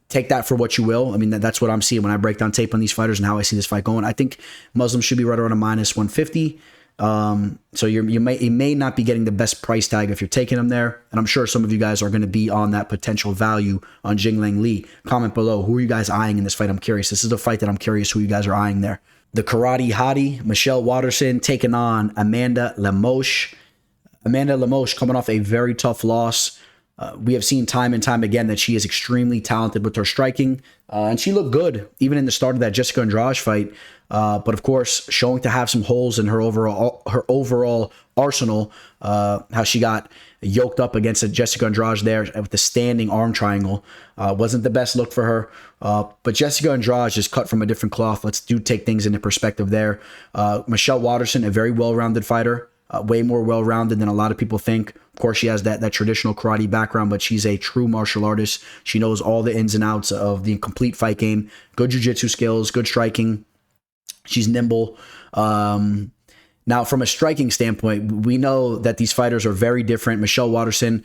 take that for what you will. I mean, that's what I'm seeing when I break down tape on these fighters and how I see this fight going. I think Muslim should be right around a -150. So you may not be getting the best price tag if you're taking him there. And I'm sure some of you guys are going to be on that potential value on Jingliang Li. Comment below, who are you guys eyeing in this fight? I'm curious. This is a fight that I'm curious who you guys are eyeing there. The karate hottie, Michelle Waterson, taking on Amanda Lemos. Amanda Lemos coming off a very tough loss. We have seen time and time again that she is extremely talented with her striking, and she looked good even in the start of that Jessica Andrade fight. But of course, showing to have some holes in her overall arsenal. How she got yoked up against a Jessica Andrade there with the standing arm triangle wasn't the best look for her. But Jessica Andrade is cut from a different cloth. Let's take things into perspective there. Michelle Waterson, a very well-rounded fighter. Way more well-rounded than a lot of people think. Of course, she has that traditional karate background, but she's a true martial artist. She knows all the ins and outs of the complete fight game. Good jiu-jitsu skills, good striking. She's nimble. Now, from a striking standpoint, we know that these fighters are very different. Michelle Waterson,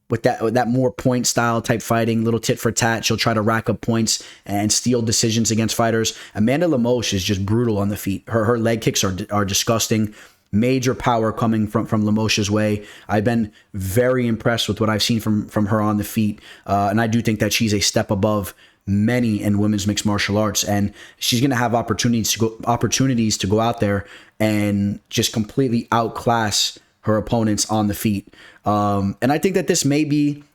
with that more point style type fighting, little tit for tat. She'll try to rack up points and steal decisions against fighters. Amanda Lemos is just brutal on the feet. Her leg kicks are disgusting. Major power coming from Lemos's way. I've been very impressed with what I've seen from her on the feet. And I do think that she's a step above many in women's mixed martial arts, and she's going to have opportunities to go out there and just completely outclass her opponents on the feet. And I think that this may be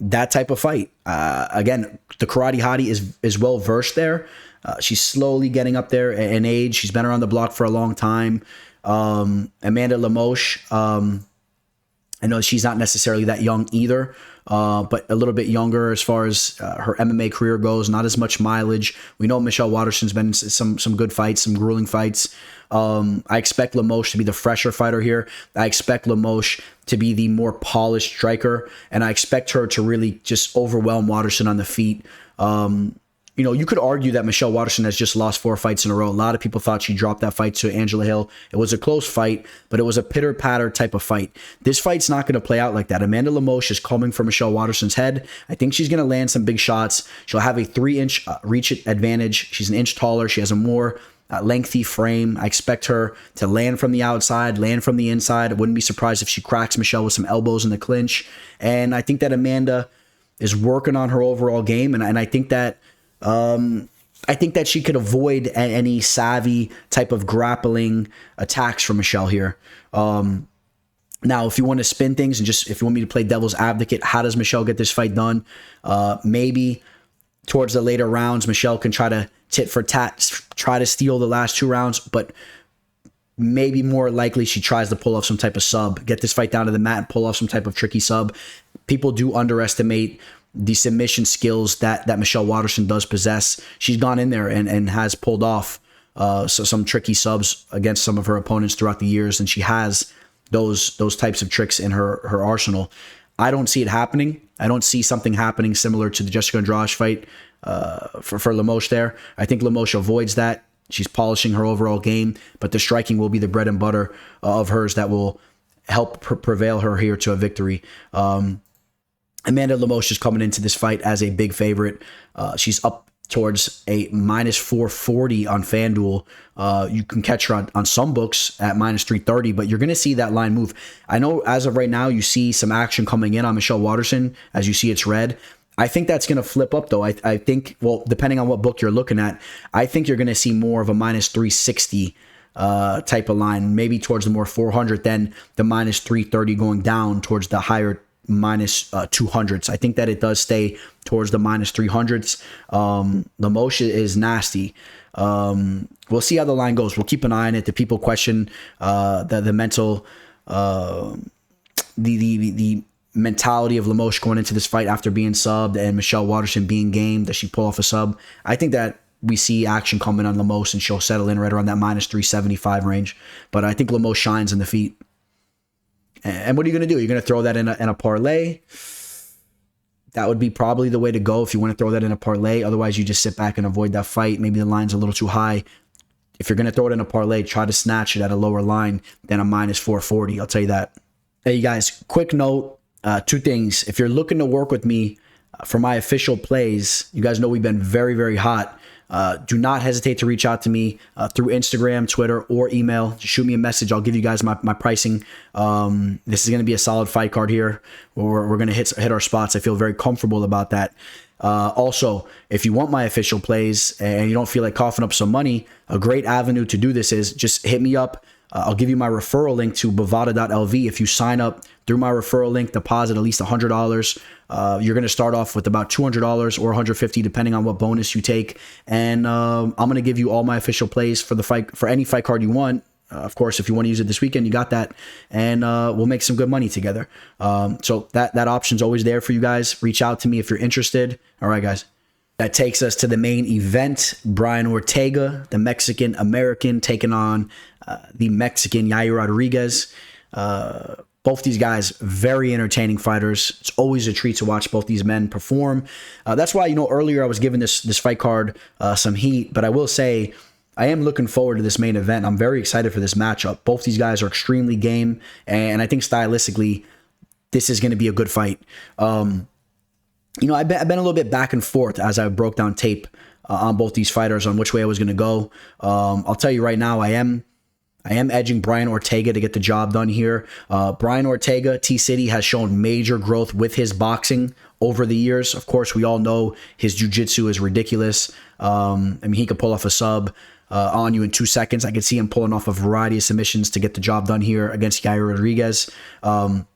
that type of fight. Again, the karate hottie is well versed there. She's slowly getting up there in age. She's been around the block for a long time. Amanda Lemos, I know she's not necessarily that young either, but a little bit younger as far as her MMA career goes. Not as much mileage. We know Michelle Waterson's been in some good fights, some grueling fights. I expect Lemos to be the fresher fighter here. I expect Lemos to be the more polished striker, and I expect her to really just overwhelm Waterson on the feet. You could argue that Michelle Waterson has just lost 4 fights in a row. A lot of people thought she dropped that fight to Angela Hill. It was a close fight, but it was a pitter-patter type of fight. This fight's not going to play out like that. Amanda Lemos is coming for Michelle Waterson's head. I think she's going to land some big shots. She'll have a 3-inch reach advantage. She's an inch taller. She has a more lengthy frame. I expect her to land from the outside, land from the inside. I wouldn't be surprised if she cracks Michelle with some elbows in the clinch. And I think that Amanda is working on her overall game, and I think that she could avoid any savvy type of grappling attacks from Michelle here. Now, if you want to spin things and if you want me to play devil's advocate, how does Michelle get this fight done? Maybe towards the later rounds, Michelle can try to tit for tat, try to steal the last 2 rounds, but maybe more likely she tries to pull off some type of sub, get this fight down to the mat and pull off some type of tricky sub. People do underestimate the submission skills that Michelle Waterson does possess. She's gone in there and has pulled off some tricky subs against some of her opponents throughout the years, and she has those types of tricks in her arsenal. I don't see it happening. I don't see something happening similar to the Jessica Andrade fight for Lemos there. I think Lemos avoids that. She's polishing her overall game, but the striking will be the bread and butter of hers that will help prevail her here to a victory. Amanda Lemos is coming into this fight as a big favorite. She's up towards a -440 on FanDuel. You can catch her on some books at -330, but you're going to see that line move. I know as of right now, you see some action coming in on Michelle Waterson. As you see, it's red. I think that's going to flip up, though. I think, well, depending on what book you're looking at, I think you're going to see more of a -360 type of line, maybe towards the more 400 than the minus 330 going down towards the higher minus 200s. I think that it does stay towards the minus 300s. Lemos is nasty. We'll see how the line goes. We'll keep an eye on it. The people question the mental, the mentality of Lemos going into this fight after being subbed and Michelle Waterson being game. Does she pull off a sub? I think that we see action coming on Lemos and she'll settle in right around that minus 375 range. But I think Lemos shines in the feet. And what are you going to do? You're going to throw that in a parlay? That would be probably the way to go if you want to throw that in a parlay. Otherwise, you just sit back and avoid that fight. Maybe the line's a little too high. If you're going to throw it in a parlay, try to snatch it at a lower line than a minus 440. I'll tell you that. Hey, you guys, quick note. Two things. If you're looking to work with me for my official plays, you guys know we've been very, very hot. Do not hesitate to reach out to me through Instagram, Twitter, or email. Just shoot me a message. I'll give you guys my pricing. This is going to be a solid fight card here. We're going to hit our spots. I feel very comfortable about that. Also, if you want my official plays and you don't feel like coughing up some money, a great avenue to do this is just hit me up. I'll give you my referral link to bovada.lv. If you sign up through my referral link, deposit at least $100. You're going to start off with about $200 or $150, depending on what bonus you take. And I'm going to give you all my official plays for the fight, for any fight card you want. Of course, if you want to use it this weekend, you got that. And we'll make some good money together. So that option's always there for you guys. Reach out to me if you're interested. All right, guys. That takes us to the main event. Brian Ortega, the Mexican-American, taking on the Mexican Yair Rodriguez. Both these guys, very entertaining fighters. It's always a treat to watch both these men perform. That's why, earlier I was giving this fight card some heat, but I will say I am looking forward to this main event. I'm very excited for this matchup. Both these guys are extremely game, and I think stylistically, this is going to be a good fight. I've been a little bit back and forth as I broke down tape on both these fighters on which way I was going to go. I'll tell you right now, I am edging Brian Ortega to get the job done here. Brian Ortega, T-City, has shown major growth with his boxing over the years. Of course, we all know his jiu-jitsu is ridiculous. He could pull off a sub on you in 2 seconds. I could see him pulling off a variety of submissions to get the job done here against Yair Rodriguez. And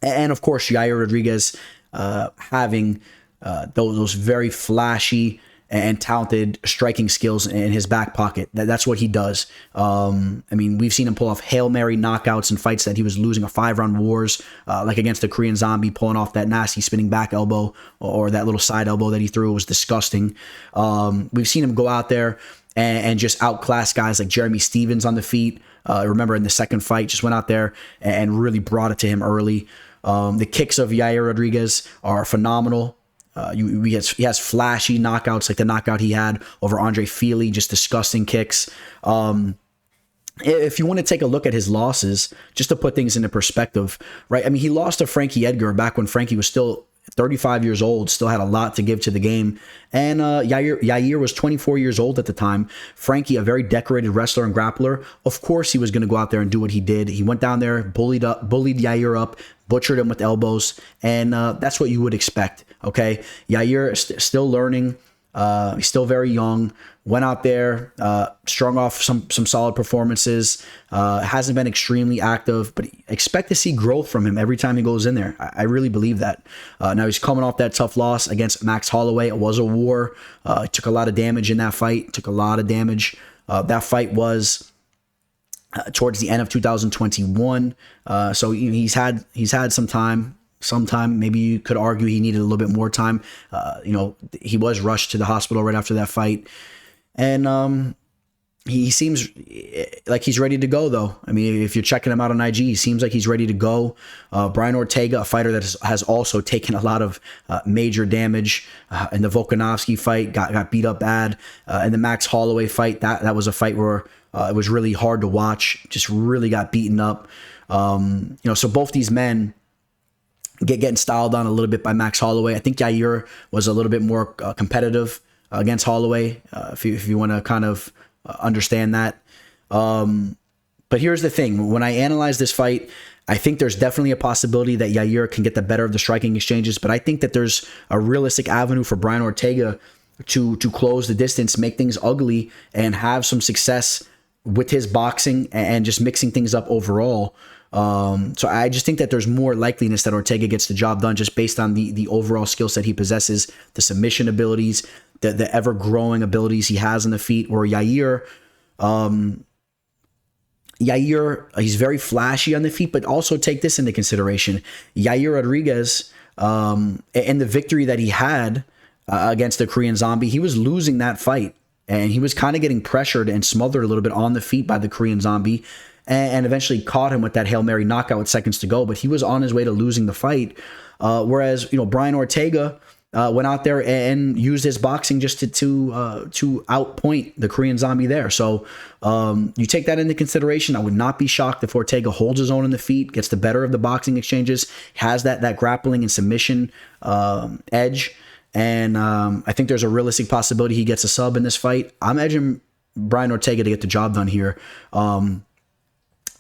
of course, Yair Rodriguez having those very flashy and talented striking skills in his back pocket. That's what he does. We've seen him pull off Hail Mary knockouts in fights that he was losing a 5-round wars, like against the Korean Zombie, pulling off that nasty spinning back elbow or that little side elbow that he threw. It was disgusting. We've seen him go out there and just outclass guys like Jeremy Stevens on the feet. Remember in the second fight, just went out there and really brought it to him early. The kicks of Yair Rodriguez are phenomenal. He has flashy knockouts like the knockout he had over Andre Feely, just disgusting kicks. If you want to take a look at his losses, just to put things into perspective, right? He lost to Frankie Edgar back when Frankie was still 35 years old, still had a lot to give to the game. And Yair was 24 years old at the time. Frankie, a very decorated wrestler and grappler, of course he was going to go out there and do what he did. He went down there, bullied Yair up, butchered him with elbows, and that's what you would expect, okay? Yair is still learning. He's still very young. Went out there, strung off some solid performances. Hasn't been extremely active, but expect to see growth from him every time he goes in there. I really believe that. Now he's coming off that tough loss against Max Holloway. It was a war. He took a lot of damage in that fight. Took a lot of damage. That fight was towards the end of 2021. So he's had some time. Sometime, maybe you could argue he needed a little bit more time. He was rushed to the hospital right after that fight. And he seems like he's ready to go, though. If you're checking him out on IG, he seems like he's ready to go. Brian Ortega, a fighter that has also taken a lot of major damage in the Volkanovski fight, got beat up bad. In the Max Holloway fight, that was a fight where it was really hard to watch, just really got beaten up. So both these men getting styled on a little bit by Max Holloway. I think Yair was a little bit more competitive against Holloway, if you want to kind of understand that. But here's the thing. When I analyze this fight, I think there's definitely a possibility that Yair can get the better of the striking exchanges, but I think that there's a realistic avenue for Brian Ortega to close the distance, make things ugly, and have some success with his boxing and just mixing things up overall. So I just think that there's more likeliness that Ortega gets the job done just based on the overall skill set he possesses, the submission abilities, the ever-growing abilities he has on the feet, or Yair, he's very flashy on the feet, but also take this into consideration. Yair Rodriguezl, and the victory that he had against the Korean Zombie, he was losing that fight, and he was kind of getting pressured and smothered a little bit on the feet by the Korean Zombie, and eventually caught him with that Hail Mary knockout with seconds to go, but he was on his way to losing the fight. Whereas, Brian Ortega went out there and used his boxing just to outpoint the Korean Zombie there. So you take that into consideration. I would not be shocked if Ortega holds his own in the feet, gets the better of the boxing exchanges, has that grappling and submission edge. And I think there's a realistic possibility he gets a sub in this fight. I'm edging Brian Ortega to get the job done here.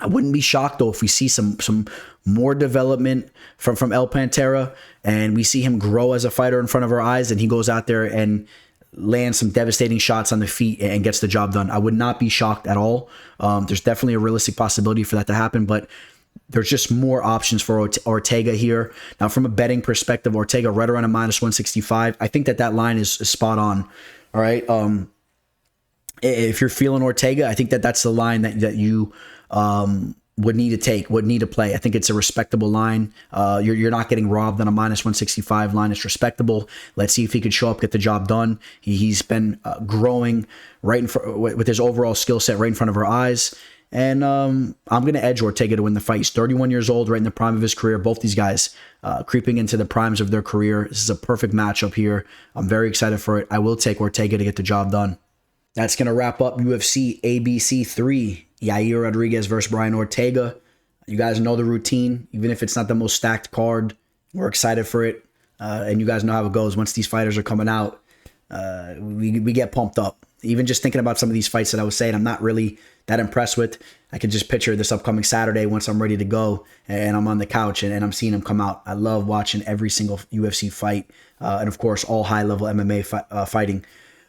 I wouldn't be shocked, though, if we see some more development from El Pantera and we see him grow as a fighter in front of our eyes, and he goes out there and lands some devastating shots on the feet and gets the job done. I would not be shocked at all. There's definitely a realistic possibility for that to happen, but there's just more options for Ortega here. Now, from a betting perspective, Ortega right around a -165. I think that line is spot on. All right. If you're feeling Ortega, I think that's the line that you would need to take, would need to play. I think it's a respectable line. You're not getting robbed on a -165 line. It's respectable. Let's see if he could show up, get the job done. He's been growing right in front with his overall skill set right in front of our eyes. And I'm going to edge Ortega to win the fight. He's 31 years old, right in the prime of his career. Both these guys creeping into the primes of their career. This is a perfect matchup here. I'm very excited for it. I will take Ortega to get the job done. That's going to wrap up UFC ABC 3. Yair Rodriguez versus Brian Ortega. You guys know the routine. Even if it's not the most stacked card, we're excited for it. And you guys know how it goes. Once these fighters are coming out, we get pumped up. Even just thinking about some of these fights that I was saying, I'm not really that impressed with. I can just picture this upcoming Saturday once I'm ready to go and I'm on the couch and I'm seeing them come out. I love watching every single UFC fight. And of course, all high-level MMA fighting.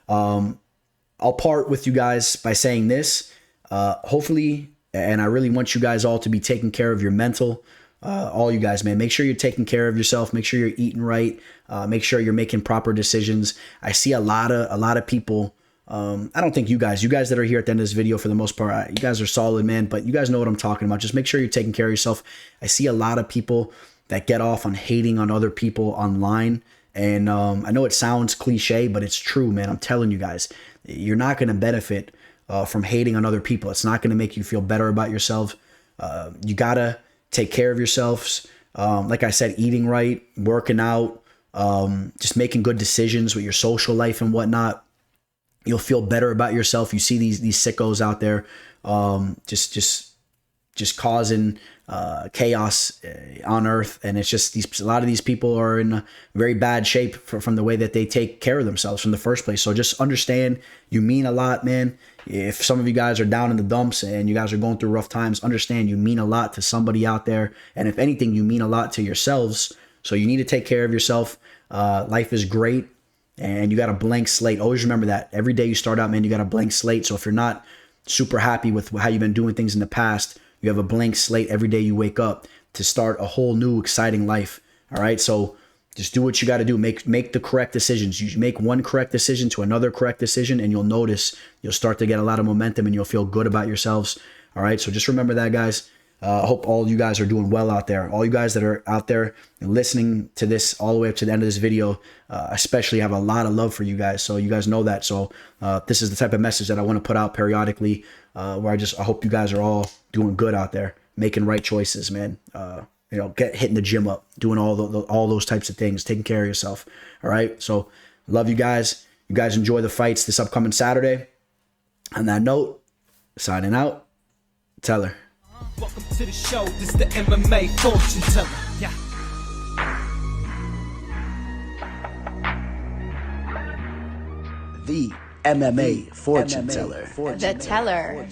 I'll part with you guys by saying this. Hopefully, and I really want you guys all to be taking care of your mental. All you guys, man, make sure you're taking care of yourself. Make sure you're eating right. Make sure you're making proper decisions. I see a lot of people. I don't think you guys that are here at the end of this video, for the most part, you guys are solid, man, but you guys know what I'm talking about. Just make sure you're taking care of yourself. I see a lot of people that get off on hating on other people online. And I know it sounds cliche, but it's true, man. I'm telling you guys, you're not going to benefit from hating on other people. It's not going to make you feel better about yourself. You got to take care of yourselves. Like I said, eating right, working out, just making good decisions with your social life and whatnot. You'll feel better about yourself. You see these sickos out there just causing chaos on earth, and it's just a lot of these people are in a very bad shape from the way that they take care of themselves from the first place. So just understand, you mean a lot, man. If some of you guys are down in the dumps and you guys are going through rough times, understand you mean a lot to somebody out there, and if anything, you mean a lot to yourselves. So you need to take care of yourself. Life is great, and you got a blank slate. Always remember that. Every day you start out, man, you got a blank slate. So if you're not super happy with how you've been doing things in the past, you have a blank slate every day you wake up to start a whole new exciting life. All right. So just do what you got to do. Make the correct decisions. You make one correct decision to another correct decision, and you'll notice you'll start to get a lot of momentum and you'll feel good about yourselves. All right. So just remember that, guys. I hope all you guys are doing well out there. All you guys that are out there and listening to this all the way up to the end of this video, especially have a lot of love for you guys. So you guys know that. So this is the type of message that I want to put out periodically, where I hope you guys are all doing good out there, making right get hitting the gym up, doing all those types of things, taking care of yourself. All right. So love you guys. You guys enjoy the fights this upcoming Saturday. On that note, signing out, Teller. Welcome to the show, this the MMA fortune teller. Yeah. The MMA fortune teller. The teller.